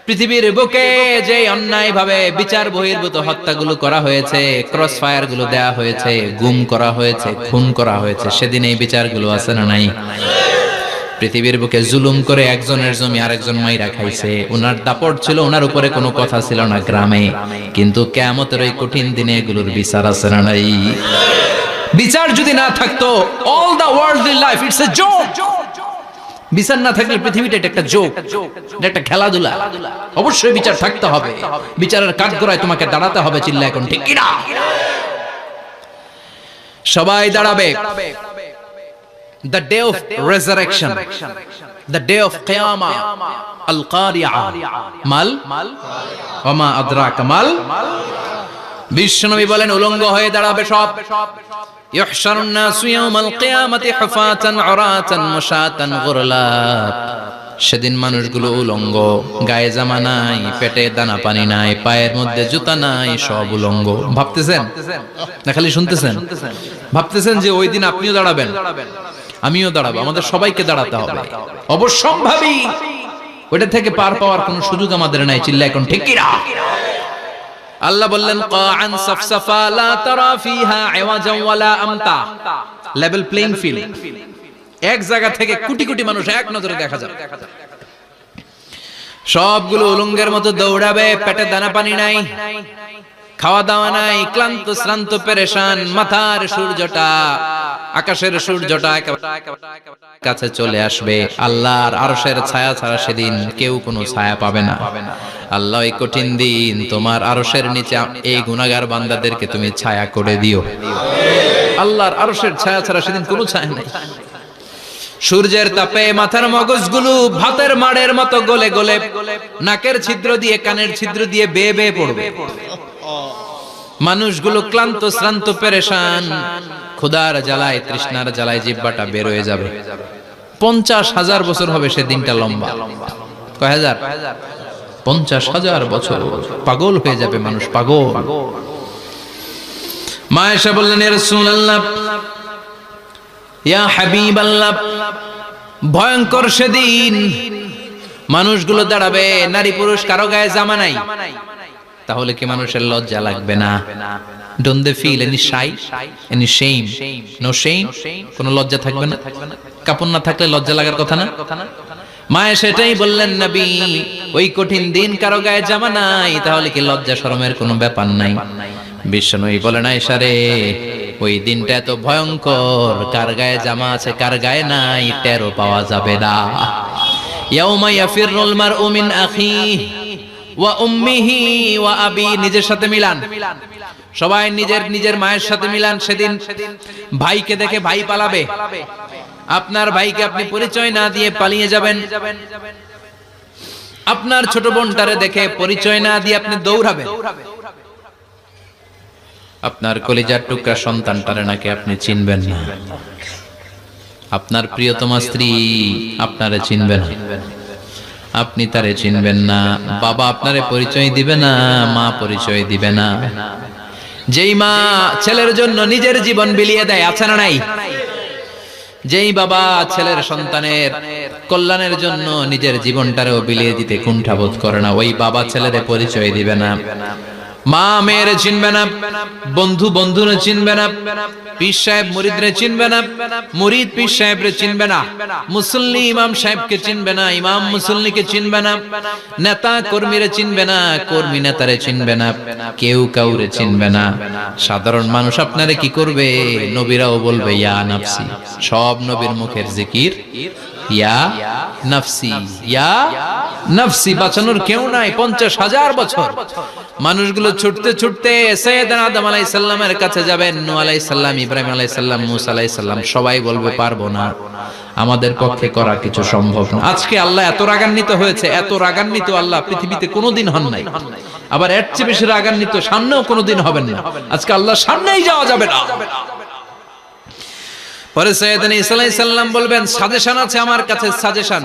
পৃথিবীর বুকে যে অন্যায় ভাবে বিচার বহির্ভূত হত্যাগুলো করা হয়েছে, ক্রস ফায়ার গুলো দেয়া হয়েছে, গুম করা হয়েছে, খুন করা হয়েছে, সেদিন এই বিচারগুলো আছে না নাই? পৃথিবীর বুকে জুলুম করে একজনের জমি আরেকজন মাইরা খাইছে, ওনার দাপট ছিল, ওনার উপরে কোনো কথা ছিল না গ্রামে, কিন্তু কিয়ামতের ওই কঠিন দিনে এগুলোর বিচার আছে না নাই? বিচার যদি না থাকতো, all the worldly life it's a joke. বিচার না থাকলে পৃথিবীটা এটা একটা জোক, এটা একটা খেলাধুলা। অবশ্যই বিচার থাকতে হবে, বিচারের কাঠগড়ায় তোমাকে দাঁড়াতে হবে। চিল্লা এখন ঠিক কিনা? সবাই দাঁড়াবে। The day of resurrection, the day of qiyamah, al-qari'ah, mal wa ma adraka mal। বিশ্বনবী বলেন উলঙ্গ হয়ে দাঁড়াবে সব। ইহশারুন নাসু ইয়াওমাল কিয়ামাতি হুফাতান উরাতান মুশাতান গুরলা। সেদিন মানুষগুলো উলঙ্গ, গায়ে জামা নাই, পেটে দানা পানি নাই, পায়ের মধ্যে জুতা নাই, সব উলঙ্গ। ভাবতেছেন না খালি শুনতেছেন? ভাবতেছেন যে ওই দিন আপনিও দাঁড়াবেন, আমিও দাঁড়াবো, আমাদের সবাইকে দাঁড়াতে হবে। অবশ্যম্ভাবী। ওইটা থেকে পার পাওয়ার কোনো সুযোগ আমাদের নাই। চিল্লা এখন ঠিক কিনা? আল্লাহ বললেন কাআন সাফসাফা লা তারা ফিহা ইওয়াজান ওয়ালা আমতা। Level playing field. এক জায়গা থেকে কোটি কোটি মানুষ এক নজরে দেখা যাবে। সবগুলো উলঙ্গের মতো দৌড়াবে, পেটে দানা পানি নাই, খাওয়া দাওয়া নাই, ক্লান্ত শ্রান্ত পেরেশান। মাথার সূর্যটা, আকাশের সূর্যটা কাছে চলে আসবে। আল্লাহর আরশের ছায়া ছাড়া সেদিন কেউ কোনো ছায়া পাবে না। আল্লাহ এই কঠিন দিন তোমার আরশের নিচে এই গুনাহগার বান্দাদেরকে তুমি ছায়া করে দিও। আল্লাহর আরশের ছায়া ছাড়া সেদিন কোনো ছায়া নাই। সূর্যের তাপে মাথার মগজগুলো ভাতের মাড়ের মতো গলে গলে নাকের ছিদ্র দিয়ে কানের ছিদ্র দিয়ে বেয়ে বেয়ে পড়বে। মানুষগুলো ক্লান্ত শ্রান্ত পেরেশান, ক্ষুধার জ্বালায় তৃষ্ণার জ্বালায় জিহ্বাটা বের হয়ে যাবে। 50,000 বছর হবে সেদিনটা লম্বা। কয় হাজার? 50,000 বছর। পাগল হয়ে যাবে মানুষ, পাগল। মা আয়েশা বললেন, ইয়া রাসূলুল্লাহ, ইয়া হাবিবাল্লাহ, ভয়ঙ্কর সেদিন মানুষগুলো দাঁড়াবে, নারী পুরুষ কারো গায়ে জামা নাই, তাহলে কি মানুষের লজ্জা লাগবে না? Don't they feel any shy, any shame? No shame? কোনো লজ্জা থাকবে না? কাপড় না থাকলে লজ্জা লাগার কথা না? মায়ে সেটাই বললেন, নবী ওই কঠিন দিন কারো গায়ে জামা নাই, তাহলে কি লজ্জা শরমের কোনো ব্যাপার নাই? বিশ্বনবী বলেন, আয়েশা রে, ওই দিনটা এত ভয়ঙ্কর, কার গায়ে জামা আছে কার গায়ে নাই টেরও পাওয়া যাবে না। ইয়াউমা ইয়াফিরুল মারউ মিন আখিহি ওয়া উম্মিহি ওয়া আবি। নিজের সাথে মিলান, সবাই নিজের নিজের মায়ের সাথে মিলান। সেদিন ভাইকে দেখে ভাই পালাবে। আপনার ভাইকে আপনি পরিচয় না দিয়ে পালিয়ে যাবেন। আপনার ছোট বোনটারে দেখে পরিচয় না দিয়ে আপনি দৌড়াবেন। আপনার কলিজার টুকরা সন্তানটারে নাকি আপনি চিনবেন না। আপনার প্রিয়তমা স্ত্রী আপনারে চিনবে না, আপনি তারে চিনবেন না। বাবা আপনারে পরিচয় দিবে না, মা পরিচয় দিবে না। যেই মা ছেলের জন্য নিজের জীবন বিলিয়ে দেয়, আছে না নাই? যেই বাবা ছেলের সন্তানের কল্যাণের জন্য নিজের জীবনটারেও বিলিয়ে দিতে কুণ্ঠাবোধ করে না, ওই বাবা ছেলেরে পরিচয় দিবে না। মা মেয়েরে চিনবে না, বন্ধু বন্ধুরে চিনবে না, পীর সাহেব মুরিদরে চিনবে না, মুরিদ পীর সাহেবরে চিনবে না, মুসল্লি ইমাম সাহেবকে চিনবে না, ইমাম মুসল্লিকে চিনবে না, নেতা কর্মীরে চিনবে না, কর্মী নেতারে চিনবে না, কেউ কাউরে চিনবে না। সাধারণ মানুষ আপনারে কি করবে? নবীরাও বলবে ইয়া নাফসি। সব নবীর মুখের জিকির ইয়া নাফসি, ইয়া নাফসি। বাঁচানোর কেউ নাই। 50,000 বছর মানুষগুলো ছুটতে ছুটতে সাইয়েদনা আদম আলাইহিস সালামের কাছে যাবেন। নূহ আলাইহিস সালাম, ইব্রাহিম আলাইহিস সালাম, মূসা আলাইহিস সালাম, সবাই বলবে পারবো না, আমাদের পক্ষে করা কিছু সম্ভব না। আজকে আল্লাহ এত রাগান্বিত হয়েছে, এত রাগান্বিত আল্লাহ পৃথিবীতে কোনোদিন হন নাই। আবার এর চেয়ে বেশি রাগান্বিত সামনেও কোনোদিন হবেন না। আজকে আল্লাহর সামনেই যাওয়া যাবে না। পরে সাইয়েদনা ঈসা আলাইহিস সালাম বলবেন, সাজেশন আছে আমার কাছে, সাজেশন।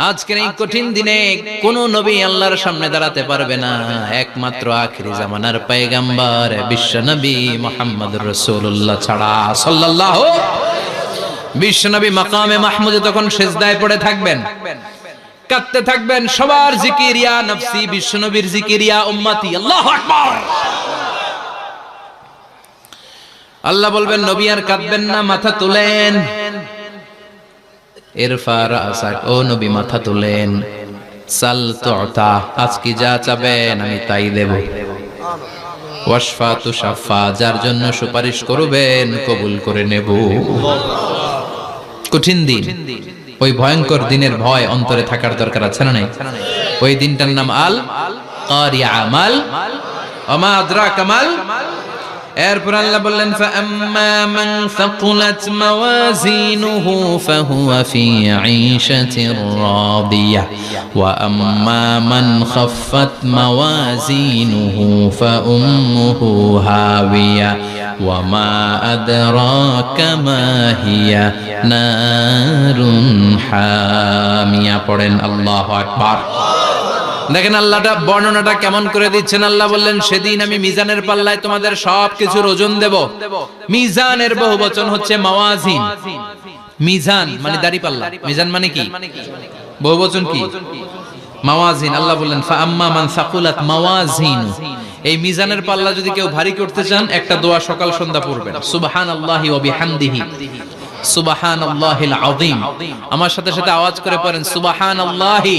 আজকের এই কঠিন দিনে কোন নবী আল্লাহর সামনে দাঁড়াতে পারবে না, একমাত্র আখিরি জামানার পয়গম্বর বিশ্ব নবী মুহাম্মদুর রাসূলুল্লাহ ছাড়া সাল্লাল্লাহু। বিশ্ব নবী মাকামে মাহমুদে তখন সিজদায় পড়ে থাকবেন, কাঁদতে থাকবেন। সবার জিকির ইয়া নফসি, বিশ্ব নবীর জিকির ইয়া উম্মতি। আল্লাহু আকবার। আল্লাহ বলবেন, নবী আর কাঁদবেন না, মাথা তুলেন। ইরফা রাসাক, ও নবী মাথা তোলেন, সাল তুতা, আজকে যা চাবেন আমি তাই দেব। ওয়াশফা তুশাফা, যার জন্য সুপারিশ করবেন কবুল করে নেব। কঠিন দিন, ওই ভয়ঙ্কর দিনের ভয় অন্তরে থাকার দরকার আছে না নাই? ওই দিনটার নাম আল কারিয়া, মাল ওমা আদরাকা মাল। এরপর আল্লাহ বললেন ফাআম্মা মান সাকুলাত মাওয়াজিনুহু ফাহুয়া ফি ঈশাতির রাদিয়াহ ওয়া আম্মা মান খাফফাত মাওয়াজিনুহু ফাউম্মুহু হাওিয়া ওয়া মা আদরাকা মা হিয়া নারুন হামিয়া। পড়েন আল্লাহু আকবার। দেখেন আল্লাহটা বর্ণনাটা কেমন করে দিচ্ছেন। আল্লাহ বললেন সেদিন আমি মিজানের পাল্লায় তোমাদের সবকিছুর ওজন দেব। মিজানের বহুবচন হচ্ছে মাওয়াজিন। মিজান মানে দাড়ি পাল্লা, মিজান মানে কি? বহুবচন কি? মাওয়াজিন। আল্লাহ বললেন ফাআম্মা মান সাকুলাত মাওয়াজিনু, এই মিজানের পাল্লা যদি কেউ ভারী করতে চান একটা দোয়া সকাল সন্ধ্যা পড়বেন, সুবহানাল্লাহি ওয়া বিহামদিহি সুবহানাল্লাহিল আযীম। আমার সাথে সাথে আওয়াজ করে পড়েন সুবহানাল্লাহি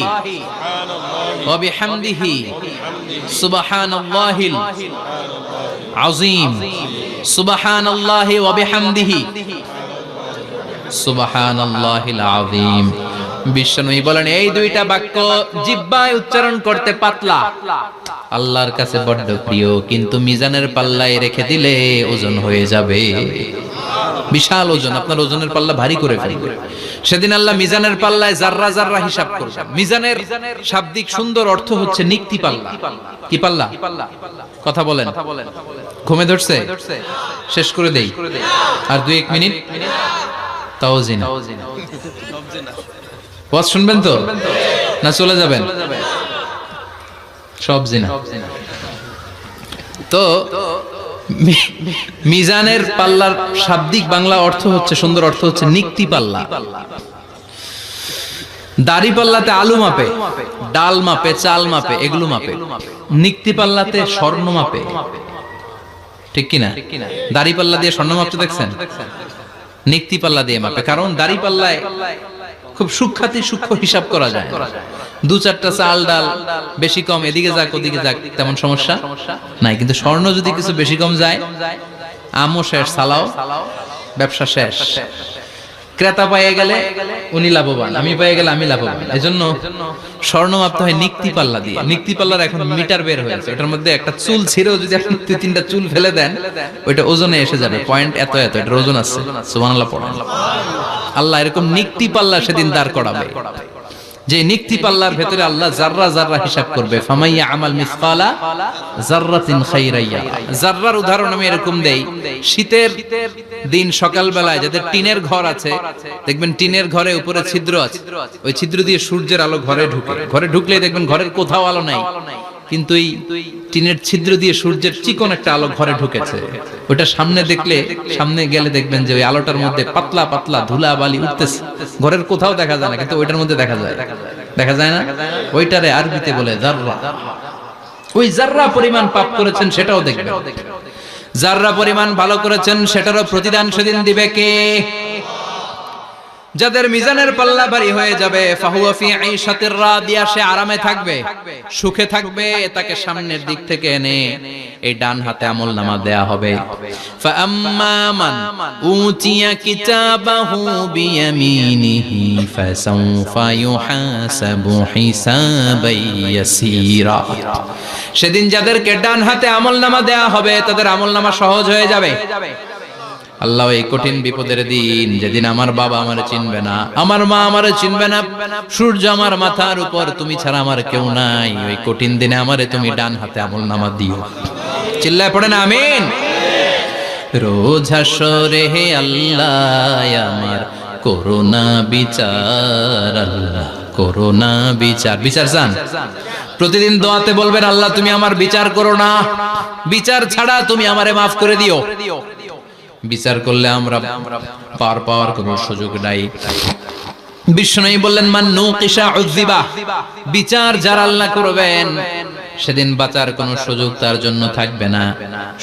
ওয়া বিহামদিহি সুবহানাল্লাহিল আযীম, সুবহানাল্লাহি ওয়া বিহামদিহি সুবহানাল্লাহিল আযীম। বিশ্বনবী বলেন এই দুইটা বাক্য জিহ্বায় উচ্চারণ করতে পাতলা, আল্লাহর কাছে বড্ড প্রিয়, কিন্তু মিজানের পাল্লায় রেখে দিলে ওজন হয়ে যাবে, বিশাল ওজন, আপনার ওজনের পাল্লা ভারী করে ফেলবে। সেদিন আল্লাহ মিজানের পাল্লায় জাররা জাররা হিসাব করবেন। মিজানের শাব্দিক সুন্দর অর্থ হচ্ছে নিক্তি পাল্লা। কি পাল্লা? কথা বলেন, ঘুমে ধরছে? শেষ করে দেই, আর 2-1 মিনিট। তাও জিনা ওয়াজ শুনবেন তো না চলে যাবেন? সব জিনা। তো মিজানের পাল্লার শাব্দিক বাংলা অর্থ হচ্ছে, সুন্দর অর্থ হচ্ছে নিক্তি পাল্লা। দাড়ি পাল্লাতে আলু মাপে, ডাল মাপে, চাল মাপে, এগুলো মাপে। নিক্তি পাল্লাতে স্বর্ণ মাপে, ঠিক কিনা? দাড়ি পাল্লা দিয়ে স্বর্ণ মাপতে দেখছেন? নিক্তি পাল্লা দিয়ে মাপে, কারণ দাড়ি পাল্লায় খুব সূক্ষ্মাতি সূক্ষ্ম হিসাব করা যায়। 2-4টা চাল ডাল বেশি কম এদিকে যাক ওদিকে যাক তেমন সমস্যা নাই, কিন্তু স্বর্ণ যদি কিছু বেশি কম যায়, আমও শেষ, সালাও ব্যবসা শেষ। ক্রেতা পেয়ে গেলে উনি লাভবান, আমি পেয়ে গেলে আমি লাভবান। এজন্য স্বর্ণ মাপতে হয় নিক্তি পাল্লা দিয়ে। নিক্তি পাল্লার এখন মিটার বের হয়েছে, ওটার মধ্যে একটা চুল ছিঁড়েও যদি আপনি 2-3টা চুল ফেলে দেন ওইটা ওজনে এসে যাবে, পয়েন্ট এত এত, এটার ওজন আছে। সুবহানাল্লাহ পড়েন। আল্লাহ এরকম নিক্তি পাল্লা সেদিন দাঁড় করাবে, যে নিক্তি পাল্লার ভেতরে আল্লাহ জাররা জাররা হিসাব করবে। ফামাইয়া আমাল মিসকালা জাররাতিন খাইরাইয়া। জাররার উদাহরণ আমি এরকম দেই, শীতের দিন সকাল বেলায় যাদের টিনের ঘর আছে, দেখবেন টিনের ঘরে উপরে ছিদ্র আছে, ওই ছিদ্র দিয়ে সূর্যের আলো ঘরে ঢুকে। ঘরে ঢুকলেই দেখবেন ঘরের কোথাও আলো নাই, কিন্তু এই টিনের ছিদ্র দিয়ে সূর্যের চিকন একটা আলো ঘরে ঢুকেছে। ওটা সামনে দেখলে, সামনে গেলে দেখবেন যে ওই আলোটার মধ্যে পাতলা পাতলা ধুলা বালি উঠতেছে, ঘরের কোথাও দেখা যায় না, কিন্তু ওইটার মধ্যে দেখা যায়। দেখা যায় না? ওইটারে আরবিতে বলে জাররা। ওই জাররা পরিমাণ পাপ করেছেন সেটাও দেখবেন, জাররা পরিমাণ ভালো করেছেন সেটারও প্রতিদান সেদিন দিবে কে? যাদের মিজানের পাল্লা ভারী হয়ে যাবে, ফাহুয়া ফি ঈশাতির রাদিয়া, সে আরামে থাকবে, সুখে থাকবে। তাকে সামনের দিক থেকে এনে এই ডান হাতে আমলনামা দেয়া হবে। ফাআম্মা মান উতিয়া কিতাবাহু বিয়ামিনিহি ফাসাউফা ইউহাসাবু হিসাবান ইয়াসীরা। সেদিন যাদেরকে ডান হাতে আমলনামা দেয়া হবে তাদের আমলনামা সহজ হয়ে যাবে। আল্লাহ এই কঠিন বিপদের দিন, যেদিন আমার বাবা আমারে চিনবে না, আমার মা আমারে চিনবে না, সূর্য আমার মাথার উপর, তুমি ছাড়া আমার কেউ নাই, ওই কঠিন দিনে আমারে তুমি ডান হাতে আমলনামা দিও। চিল্লায় পড়েন আমিন। রোজ হাসরে হে আল্লাহ আমার করোনা বিচার, আল্লাহ করোনা বিচার। বিচার চান? প্রতিদিন দোয়াতে বলবেন আল্লাহ তুমি আমার বিচার করো না, বিচার ছাড়া তুমি আমারে মাফ করে দিও। বিচার করলে আমরা পার পাওয়ার কোনো সুযোগ নাই। বিশ্বনবী বললেন মান নুকিশা উযিবা, বিচার যারা আল্লাহ করবেন সেদিন বাঁচার কোনো সুযোগ তার জন্য থাকবে না।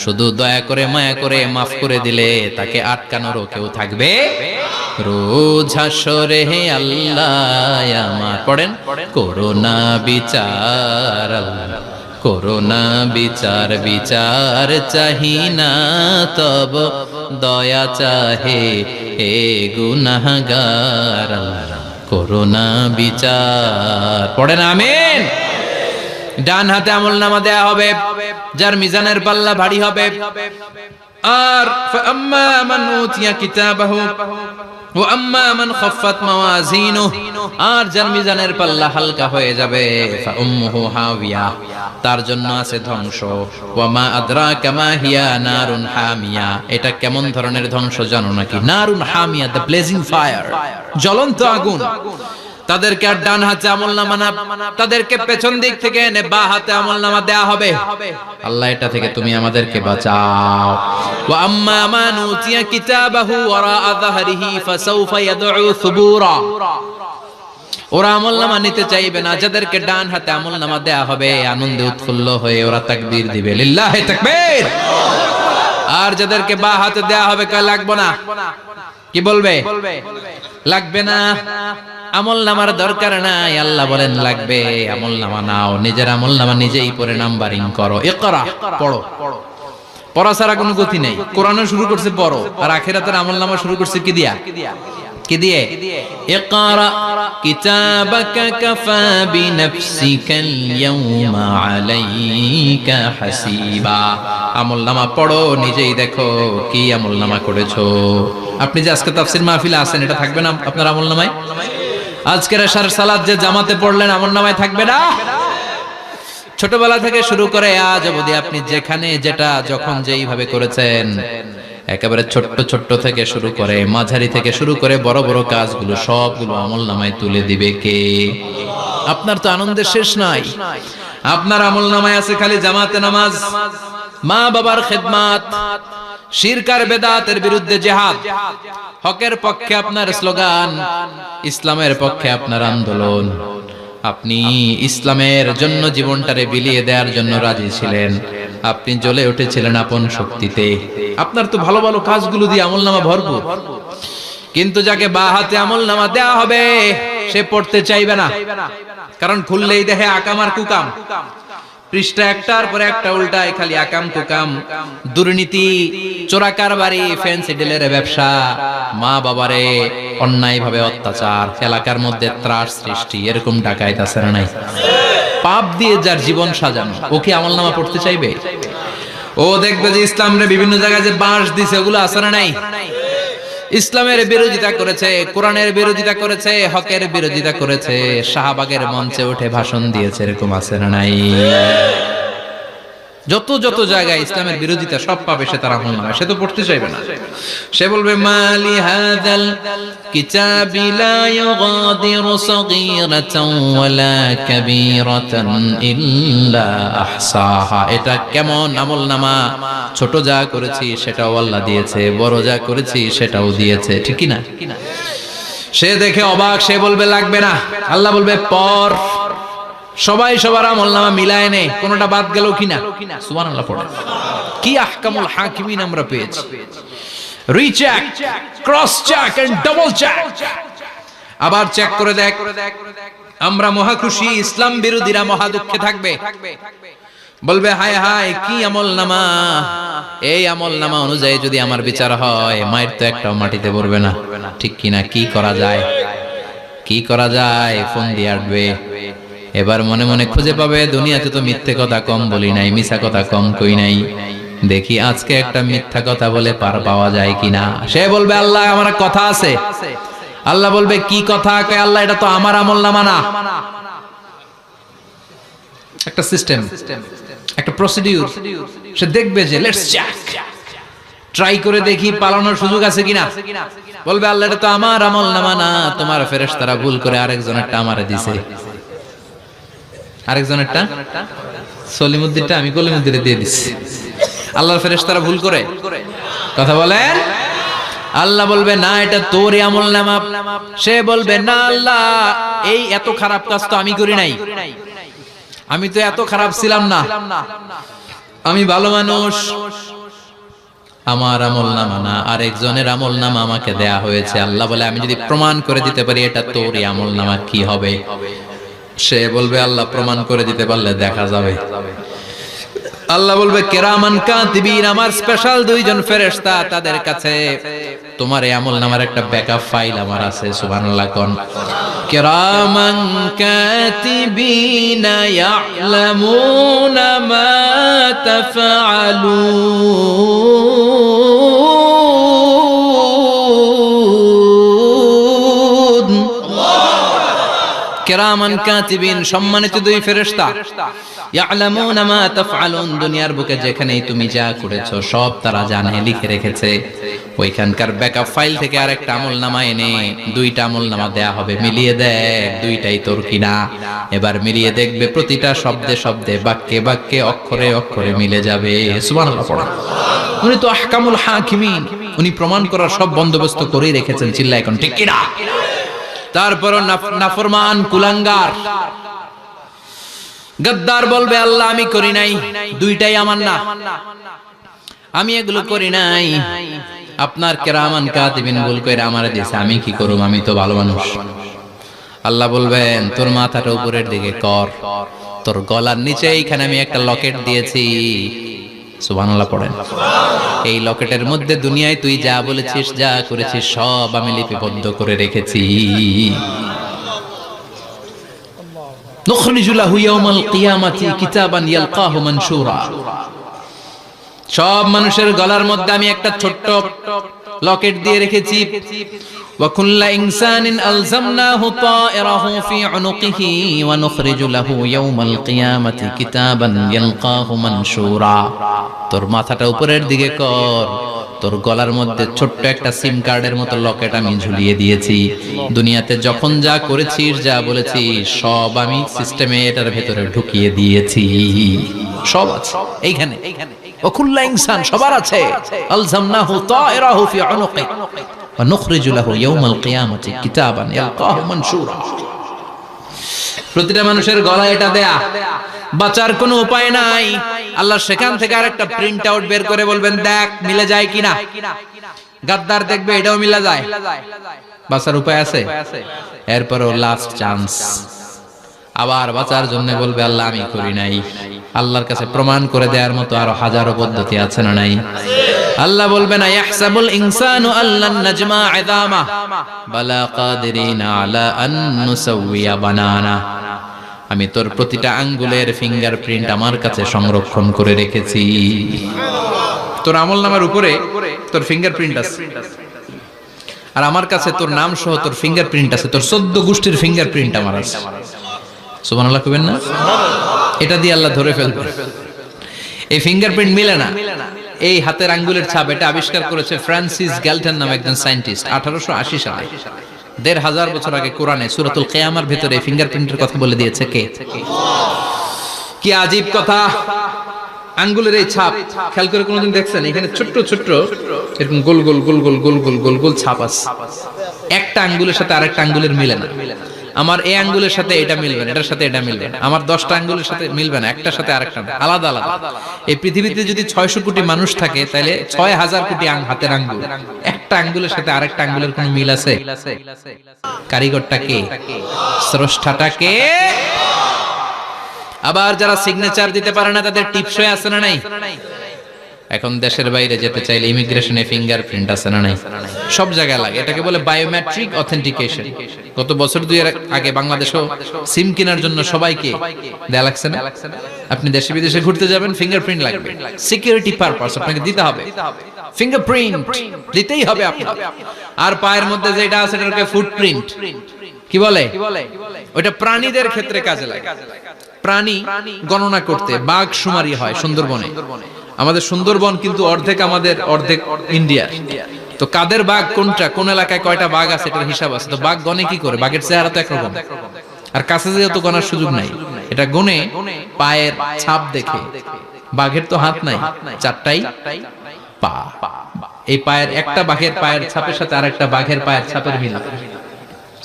শুধু দয়া করে মায়া করে মাফ করে দিলে তাকে আটকানোরও কেউ থাকবে। রোজ হাসরে হে আল্লাহ আমার, পড়েন, করোনা বিচার আল্লাহ, করোনা বিচার, বিচার চাহি না তব দয়া চাহে হে গুনাহগার আল্লাহ, করোনা বিচার। পড়েন আমিন। ডান হাতে আমলনামা দেয়া হবে যার মিজানের পাল্লা ভারী হবে। আর ফাআম্মা মান উতিয়া কিতাবাহু ওয়া আম্মা মান খাফফাত মাওয়াজিনুহু, আর যার মিজানের পাল্লা হালকা হয়ে যাবে ফাউম্মুহু হাওিয়া, তার জন্য আছে ধ্বংস। ওয়া মা আদরাকা মা হিয়া নারুন হামিয়া, এটা কেমন ধরনের ধ্বংস জানো নাকি? নারুন হামিয়া, দ্য ব্লেজিং ফায়ার, জ্বলন্ত আগুন। তাদেরকে আর ডান হাতে আমলনামা না, তাদেরকে পেছন দিক থেকে এনে বাঁ হাতে আমলনামা দেয়া হবে। আল্লাহ এটা থেকে তুমি আমাদেরকে বাঁচাও। ওয়া আম্মা মান উতিয়া কিতাবাহু ওয়ারাআ যাহরিহি ফাসাউফা ইয়াদউ সুবুরা, ওরা আমলনামা নিতে চাইবে না। যাদেরকে ডান হাতে আমলনামা দেয়া হবে আনন্দে উৎফুল্ল হয়ে ওরা তাকবীর দিবে, লিল্লাহি তাকবীর। আর যাদেরকে বাঁ হাতে দেয়া হবে কয় লাগবে না, কি বলবে? লাগবে না, আমলনামার দরকার নাই। আল্লাহ বলেন লাগবে, আমলনামা নাও, নিজের আমলনামা নিজেই পড়ে নাম্বারিং করো। ইকরা, পড়ো। পড়া ছাড়া কোনো গতি নেই। কোরআনও শুরু করছে পড়ো, আর আখিরাতের আমলনামা শুরু করছে কি দিয়া? কি দিয়ে? ইকরা কিতাবাকা কাফা বিনাফসিকাল ইয়াউমা আলাইকা হাসিবা। আমলনামা পড়ো, নিজেই দেখো কি আমলনামা করেছো। আপনি যে আজকে তাফসীর মাহফিলে আছেন, এটা থাকবে না আপনার আমলনামায়? আজকের এশার সালাত যে জামাতে পড়লেন, আমলনামায় থাকবে না? ছোটবেলা থেকে শুরু করে আজ অবধি আপনি যেখানে যেটা যখন যেইভাবে করেছেন, একেবারে ছোট্ট ছোট্ট থেকে শুরু করে মাঝারি থেকে শুরু করে বড় বড় কাজগুলো সবগুলো আমলনামায় তুলে দিবে কে? আপনার তো আনন্দের শেষ নাই। আপনার আমলনামায় আছে খালি জামাতে নামাজ, মা বাবার খেদমত, শিরক আর বেদাতের বিরুদ্ধে জিহাদ, হকের পক্ষে আপনার স্লোগান, ইসলামের পক্ষে আপনার আন্দোলন। আপনি ইসলামের জন্য জীবনটারে বিলিয়ে দেওয়ার জন্য রাজি ছিলেন। আপনি জ্বলে উঠেছিলেন আপন শক্তিতে। আপনার তো ভালো ভালো কাজগুলো দিয়ে আমলনামা ভরপুর। কিন্তু যাকে বাঁ হাতে আমলনামা দেয়া হবে সে পড়তে চাইবে না, কারণ খুললেই দেখে আকাম আর কুকাম। পৃষ্ঠা একটার পরে একটা উল্টায় খালি আকাম কুকাম, দুর্নীতি, চোরা কারবারি, ফ্যান্সি ডিলের ব্যবসা, মা বাবারে অন্যায় ভাবে অত্যাচার, এলাকার মধ্যে ত্রাস সৃষ্টি, এরকম ডাকাইত আছে না নাই? পাপ দিয়ে যার জীবন সাজানো, ও কি আমলনামা পড়তে চাইবে? ও দেখবে যে ইসলামের বিভিন্ন জায়গায় যে বাঁশ দিছে ওগুলো আছে না নাই? ইসলামের বিরোধিতা করেছে, কোরআনের বিরোধিতা করেছে, হকের বিরোধিতা করেছে, শাহবাগের মঞ্চে উঠে ভাষণ দিয়েছে, এরকম আছে না নাই? যত যত জায়গায় ইসলামের বিরোধিতা সব পাবে সে, তার আমলনামা। সে তো পড়তে চাইবে না। সে বলবে মালি হাযাল কিতাবি লা ইউগাদিরু সাগীরাতান ওয়ালা কাবীরাতান ইল্লা আহসাহা। এটা কেমন আমলনামা? ছোট যা করেছি সেটাও আল্লাহ দিয়েছে, বড় যা করেছি সেটাও দিয়েছে, ঠিক কি না? সে দেখে অবাক, সে বলবে লাগবে না। আল্লাহ বলবে পড়। সবাই সবার আমলনামা মিলায় নে, কোনটা বাদ গেল কিনা? সুবহানাল্লাহ পড়ে। কি আহকামুল হাকিমিন আমরা পেয়েছি। Recheck, cross check and double check. আবার চেক করে দেখ। আমরা মহা খুশি, ইসলাম বিরোধীরা মহা দুঃখে থাকবে। বলবে হায় হায় কি আমলনামা, এই আমলনামা অনুযায়ী যদি আমার বিচার হয়, মায়ের তো একটাও মাটিতে পড়বে না, ঠিক কিনা? কি করা যায়? কি করা যায়? ফোন দিয়ে আসবে। এবার মনে মনে খুঁজে পাবে দুনিয়াতে তো মিথ্যে কথা কম বলি নাই, মিছা কথা কম কই নাই, দেখি আজকে একটা মিথ্যা কথা বলে পার পাওয়া যায় কিনা। সে বলবে আল্লাহ আমার কথা আছে। আল্লাহ বলবে কি কথা? কয় আল্লাহ এটা তো আমার আমলনামা না। একটা সিস্টেম, একটা প্রসিডিউর। সে দেখবে যে লেটস চেক, ট্রাই করে দেখি পালানোর সুযোগ আছে কিনা। বলবে আল্লাহ এটা তো আমার আমলনামা না, তোমার ফেরেশতারা ভুল করে আরেকজনেরটা আমারে দিছে। আরেকজনেরটা সলিমুদ্দিনটা আমি কলিমুদ্দিনে দিয়ে দিচ্ছি। আল্লাহর ফেরেশতারা ভুল করে কথা বলেন। আল্লাহ বলবে না এটা তোরই আমলনামা। সে বলবে না আল্লাহ এই এত খারাপ কাজ তো আমি করি নাই। আমি তো এত খারাপ ছিলাম না, আমি ভালো মানুষ। আমার আমলনামা না, আরেকজনের আমলনামা আমাকে দেয়া হয়েছে। আল্লাহ বলে আমি যদি প্রমাণ করে দিতে পারি এটা তোরই আমলনামা, কি হবে? সে বলবে আল্লাহ প্রমাণ করে দিতে পারলে দেখা যাবে। আল্লাহ বলবে কিরামান কাতিবিন, আমার স্পেশাল দুইজন ফেরেশতা, তাদের কাছে তোমার এই আমলনামার একটা ব্যাকআপ ফাইল আমার আছে। সুবহানাল্লাহ কোন কিরামান কাতিবিন ইয়ালামুনা মা তাফআলুন। কিরামান কাতিবিন, সম্মানিত দুই ফেরেশতা, ইয়ালামুনা মা তাফআলুন, দুনিয়ার বুকে যেখানেই তুমি যা করেছো সব তারা জানে, লিখে রেখেছে। ওইখানকার ব্যাকআপ ফাইল থেকে আরেকটা আমলনামা এনে দুইটা আমলনামা দেয়া হবে, মিলিয়ে দেখ দুইটাই তোর কিনা। এবার মিলিয়ে দেখবে প্রতিটা শব্দে শব্দে, বাক্যে বাক্যে, অক্ষরে অক্ষরে মিলে যাবে। সুবহানাল্লাহ পড়া। উনি তো আহকামুল হাকিমিন, উনি প্রমাণ করার সব বন্দোবস্ত করেই রেখেছেন। চিল্লায় এখন ঠিক কিনা? তারপরও নাফরমান কুলাঙ্গার গদ্দার বলবে আল্লাহ আমি করি নাই, দুইটাই আমার না, আমি এগুলো করি নাই। আপনার কিরামান কাতিবিন ভুল কইরা আমারে দিয়েছে, আমি কি করব? আমি তো ভালো মানুষ। আল্লাহ বলবেন তোর মাথাটা উপরের দিকে কর, তোর গলার নিচে এইখানে আমি একটা লকেট দিয়েছি। সুবহানাল্লাহ পড়েন। এই লকেটের মধ্যে দুনিয়ায় তুই যা বলেছিস, যা করেছিস সব আমি লিপিবদ্ধ করে রেখেছি। নুখরিজু লাহু ইয়াওমাল কিয়ামাতি কিতাবান ইয়ালকাহু মানশুরা। সব মানুষের গলার মধ্যে আমি একটা ছোট্ট লকেট দিয়ে রেখেছি। ওয়া কুল্লা ইনসানিন আলজামনাহু তায়রাহু ফি উনুকিহি ওয়া নুখরিজু লাহু ইয়াওমাল কিয়ামাতি কিতাবান ইয়ালকাহু মানশুরা। তোর মাথাটা উপরের দিকে কর, তোর গলার মধ্যে ছোট্ট একটা সিম কার্ডের মতো লকেট আমি ঝুলিয়ে দিয়েছি। দুনিয়াতে যখন যা করেছিস, যা বলেছিস সব আমি সিস্টেমে এটার ভেতরে ঢুকিয়ে দিয়েছি। সব আছে এইখানে। ওকুল্লা ইনসান, সবার আছে। আলজামনাহু তায়রাহু ফি উনুকি ওয়া নুখরিজু লাহু ইয়াওমাল কিয়ামাতি কিতাবান ইয়ালকাহু মানশুরা। প্রতিটা মানুষের গলায় এটা দেয়া, বাঁচার কোনো উপায় নাই। আল্লাহ সেখান থেকে আরেকটা প্রিন্ট আউট বের করে বলবেন দেখ মিলে যায় কিনা। গাদ্দার দেখবে এটাও মিলে যায়, বাঁচার উপায় আছে। এরপরও লাস্ট চান্স, আবার বাঁচার জন্য বলবে আল্লাহ আমি করি নাই। আল্লাহর কাছে প্রমাণ করে দেওয়ার মতো আরো হাজারো পদ্ধতি আছে না নাই? আল্লাহ বলবেন ইয়াহসাবুল ইনসানু আল্লান নাজমা ইযামা বালা কাদিরিনা আলা আন নুসাউইয়া বানানা। আমি তোর প্রতিটা আঙ্গুলের ফিঙ্গারপ্রিন্ট আমার কাছে সংরক্ষণ করে রেখেছি। তোর আমলনামার উপরে তোর ফিঙ্গারপ্রিন্ট আছে, আর আমার কাছে তোর নাম সহ তোর ফিঙ্গারপ্রিন্ট আছে। তোর 14 গোষ্ঠীর ফিঙ্গারপ্রিন্ট আমার আছে। সুবহানাল্লাহ কইবেন না? এটা দিয়ে আল্লাহ ধরে ফেলবে। এই ফিঙ্গারপ্রিন্ট মিলে না, এই হাতের আঙ্গুলের ছাপ, এটা আবিষ্কার করেছে ফ্রান্সিস গ্যালটন নামে একজন সায়েন্টিস্ট 1880 সালে। 1500 বছর আগে কোরআনে সূরাতুল কিয়ামার ভিতরে ফিঙ্গারপ্রিন্টের কথা বলে দিয়েছে কে? কি আজীব কথা! আঙ্গুলের এই ছাপ খেয়াল করে কোনোদিন দেখছেন? এখানে ছোট্ট ছোট্ট এরকম গোল গোল গোল গোল গোল গোল গোল গোল ছাপ আছে। একটা আঙ্গুলের সাথে আরেকটা আঙ্গুলের মিলে না। আমার এই আঙ্গুলের সাথে এটা মিলবে না, এটার সাথে এটা মিলবে না। আমার 10টা আঙ্গুলের সাথে মিলবে না, একটার সাথে আরেকটা আলাদা আলাদা। এই পৃথিবীতে যদি 600 কোটি মানুষ থাকে তাহলে 6000 কোটি হাতের আঙ্গুল, একটা আঙ্গুলের সাথে আরেকটা আঙ্গুলের কোনো মিল আছে? কারিগরটা কে? স্রষ্টাটা কে? আবার যারা সিগনেচার দিতে পারে না তাদের টিপসই আছে না নাই? এখন দেশের বাইরে যেতে চাইলে ইমিগ্রেশনে ফিঙ্গারপ্রিন্ট আছে না নাই? সব জায়গায় লাগে। এটাকে বলে বায়োমেট্রিক অথেন্টিকেশন। গত বছর দুয়ের আগে বাংলাদেশও সিম কেনার জন্য সবাইকে দেয়া লাগছে না? আপনি দেশে বিদেশে ঘুরতে যাবেন, ফিঙ্গারপ্রিন্ট লাগবে, সিকিউরিটি পারপাস আপনাকে দিতে হবে। ফিঙ্গারপ্রিন্ট দিতেই হবে আপনাকে। আর পায়ের মধ্যে যেটা আছে এটাকে ফুটপ্রিন্ট কি বলে? ওটা প্রাণীদের ক্ষেত্রে কাজে লাগে। প্রাণী গণনা করতে বাঘ শুমারি হয় সুন্দরবনে। আমাদের সুন্দরবন কিন্তু অর্ধেক আমাদের, অর্ধেক ইন্ডিয়া। তো কাদের বাঘ কোনটা, কোন এলাকায় কয়টা বাঘ আছে এটার হিসাব আছে। তো বাঘ গনে কি করে? বাঘের চেহারা তো একরকম, আর কাছে যেহেতু গনার সুযোগ নাই, এটা গনে পায়ের ছাপ দেখে। বাঘের তো হাত নাই, 4টাই পা। এই পায়ের একটা বাঘের পায়ের ছাপের সাথে আরেকটা বাঘের পায়ের ছাপের মিল।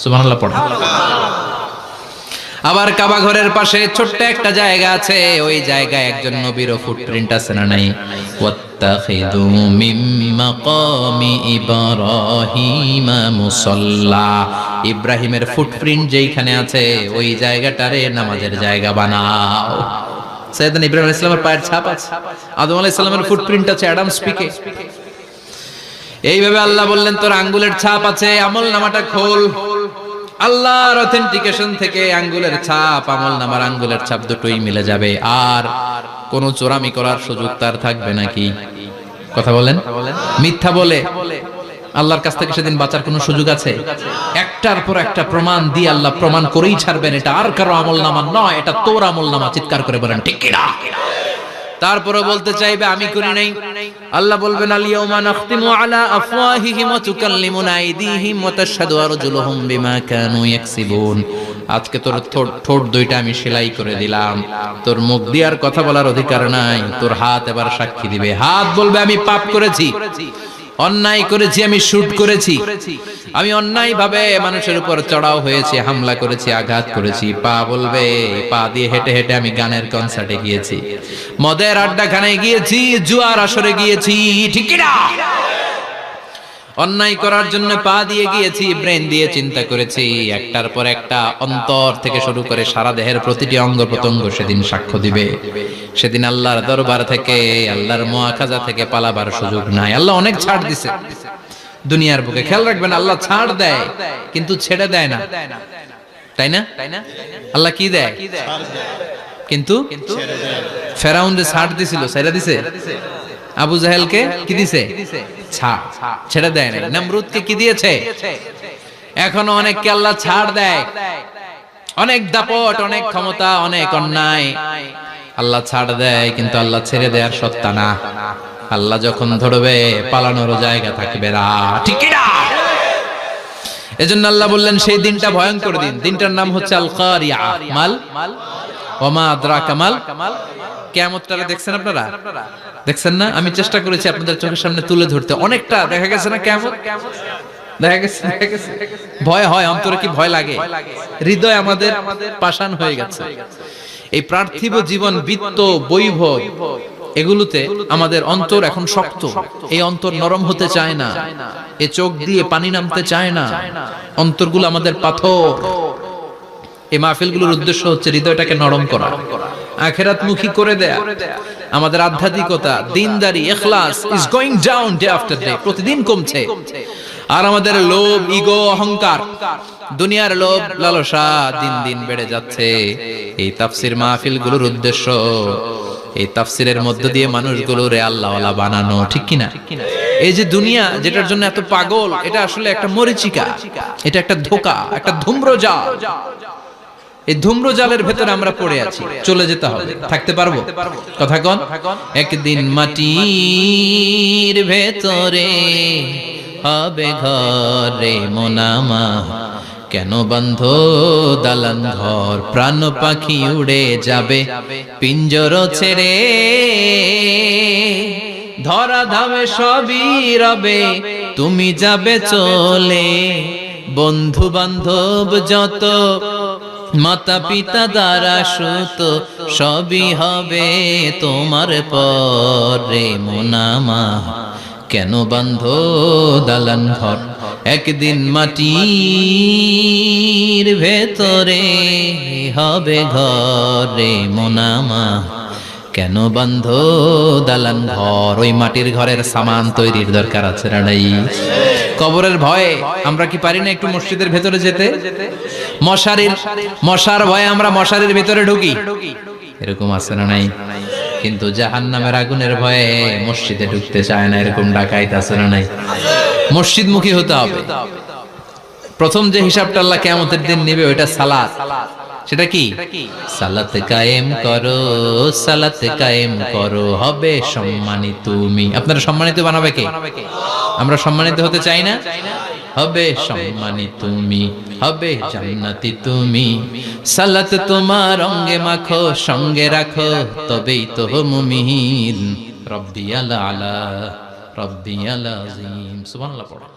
সুবহানাল্লাহ পড়া। আবার কাবা ঘরের পাশে ছোট্ট একটা জায়গা আছে, ওই জায়গায় একজন নবীরও ফুটপ্রিন্ট আছে না নাই? ওয়াত্তাখিযু মিন মাকামি ইব্রাহিমা মুসাল্লা, ইব্রাহিমের ফুটপ্রিন্ট যেইখানে আছে ওই জায়গাটারে নামাজের জায়গা বানাও। সাইয়েদনা ইব্রাহিম আলাইহিস সালামের পায়ের ছাপ আছে, আদম আলাইহিস সালামের ফুটপ্রিন্ট আছে অ্যাডামস পিকে। এইভাবে আল্লাহ বললেন তোর আঙ্গুলের ছাপ আছে, আমল নামাটা খোল। আল্লাহর অথেন্টিকেশন থেকে আঙ্গুলের ছাপ, আমল নামার আঙ্গুলের ছাপ দুটোই মিলে যাবে, আর কোন চোরামি করার সুযোগ তার থাকবে নাকি? কথা বলেন। মিথ্যা বলে আল্লাহর কাছ থেকে সেদিন বাঁচার কোনো সুযোগ আছে? একটার পর একটা প্রমাণ দিয়ে আল্লাহ প্রমাণ করেই ছাড়বেন, এটা আর কারো আমল নামা নয়, এটা তোর আমল নামা। চিৎকার করে বলেন ঠিক কিনা? তারপরে বলতে চাইবে আমি করি নাই। আল্লাহ বলবেন আল ইয়াউমা নাখতিমু আলা আফওয়াহিহিম ওয়া তুকাল্লিমুনা আইদিহিম ওয়া তাশহাদু আরজুলুহুম বিমা কানু ইয়াকসিবুন। আজকে তোর ঠোঁট দুইটা আমি সেলাই করে দিলাম, তোর মুখ দিয়ে আর কথা বলার অধিকার নাই, তোর হাত এবার সাক্ষী দিবে। হাত বলবে আমি পাপ করেছি, অন্যায় করেছি, আমি শুট করেছি, আমি অন্যায় ভাবে মানুষের উপর চড়াও হয়েছি, হামলা করেছি, আঘাত করেছি। পা বলবে পা দিয়ে হেঁটে হেঁটে আমি গানের কনসার্টে গিয়েছি, মদের আড্ডাখানায় গিয়েছি, জুয়ার আসরে গিয়েছি, ঠিক কি না? অন্যায় করার জন্য পা দিয়ে গিয়েছি, ব্রেন দিয়ে চিন্তা করেছি। একটার পর একটা অন্তর থেকে শুরু করে সারা দেহের প্রতিটি অঙ্গ প্রত্যঙ্গ সেদিন সাক্ষ্য দিবে। সেদিন আল্লাহর দরবার থেকে, আল্লাহর মুআখাজা থেকে পালাবার সুযোগ নাই। আল্লাহ অনেক ছাড় দিছে দুনিয়ার বুকে। খেয়াল রাখবেন, আল্লাহ ছাড় দেয় কিন্তু ছেড়ে দেয় না, তাই না? আল্লাহ কি দেয়? কিন্তু ফেরাউনরে ছাড় দিছিল, ছেড়ে দিছে। আবু জাহেলকে কি দিছে? ছাড়, ছেড়ে দেয় না। নমরুদকে কি দিয়েছে? এখনো অনেককে আল্লাহ ছাড় দেয়। অনেক দাপট, অনেক ক্ষমতা, অনেক অন্যায় আল্লাহ ছাড় দেয়, কিন্তু আল্লাহ ছেড়ে দেওয়ার সত্তা না। আল্লাহ যখন ধরবে পালানোর জায়গা থাকবে না, ঠিক কি না? এজন্য আল্লাহ বললেন সেই দিনটা ভয়ঙ্কর দিন। দিনটার নাম হচ্ছে আল কারিয়া। মাল ওমা আদরাকা মাল। কিয়ামতটা দেখছেন আপনারা? দেখছেন না? আমি চেষ্টা করেছি আপনাদের চোখের সামনে তুলে ধরতে। অনেকটা দেখা গেছে না কিয়ামত? দেখা গেছে। ভয় হয়, অন্তরে কি ভয় লাগে? হৃদয় আমাদের পাষাণ হয়ে গেছে। এই পার্থিব জীবন, বিত্ত, বৈভব, এগুলোতে আমাদের অন্তর এখন শক্ত। এই অন্তর নরম হতে চায় না, এ চোখ দিয়ে পানি নামতে চায় না, অন্তরগুলো আমাদের পাথর। এই মাহফিলগুলোর উদ্দেশ্য হচ্ছে হৃদয়টাকে নরম করা, আখিরাতমুখী করে দেয়া। আমাদের আধ্যাত্মিকতা, দিনদারি, ইখলাস is going down day after day, প্রতিদিন কমছে। আর আমাদের লোভ, ইগো, অহংকার, দুনিয়ার লোভ, লালসা দিন দিন বেড়ে যাচ্ছে। এই তাফসীর মাহফিলগুলোর উদ্দেশ্য এই তাফসীরের মধ্য দিয়ে মানুষগুলোরে আল্লাহওয়ালা বানানো, ঠিক কি না? এই যে দুনিয়া যেটার জন্য এত পাগল, এটা আসলে একটা মরিচিকা, এটা একটা ধোঁকা, একটা ধূম্রজাল। এই ধূম্রজালের ভেতরে আমরা পড়ে আছি, চলে যেতে হবে। থাকতে পারবো? কথা কন। একদিন মাটির ভেতরে হবে ঘরে মোনামা, কেন বন্ধ দালান ঘর, প্রাণ পাখি উড়ে যাবে পিঞ্জর ছেড়ে, ধরা ধামে সবই রবে তুমি যাবে চলে, বন্ধু বান্ধব যত, মাতা পিতা দ্বারা সুত, সবই হবে তোমার পরে মোনামা, কেন বন্ধ দালান ঘর, একদিন মাটির ভেতরে হবে ঘরে মোনামা, কেন বন্ধ দালান ঘর। ওই মাটির ঘরের সামান তৈরির দরকার আছে না নাই? কবরের ভয়ে আমরা কি পারি না একটু মসজিদের ভেতরে যেতে? মশার ভয়ে আমরা মশারির ভেতরে ঢুকি, এরকম আছে না নাই? কিন্তু জাহান্নামের আগুনের ভয়ে মসজিদে ঢুকতে চায় না, এরকম ডাকাইত আছে না নাই? মসজিদমুখী হতে হবে। প্রথম যে হিসাবটা আল্লাহ কিয়ামতের দিন নেবে ওইটা সালাত। সেটা কি? সালাত কায়েম করো, সালাত কায়েম করো, হবে সম্মানিত তুমি। আপনারা সম্মানিত বানাবে কে? আমরা সম্মানিত হতে চাই না? হবে সম্মানিত তুমি, হবে জান্নাতি তুমি, সালাত তোমার অঙ্গে মাখো, সঙ্গে রাখো, তবেই তো মুমিন। রব্বিয়াল আলা, রব্বিয়াল আযীম। সুবহানাল্লাহ পড়ো।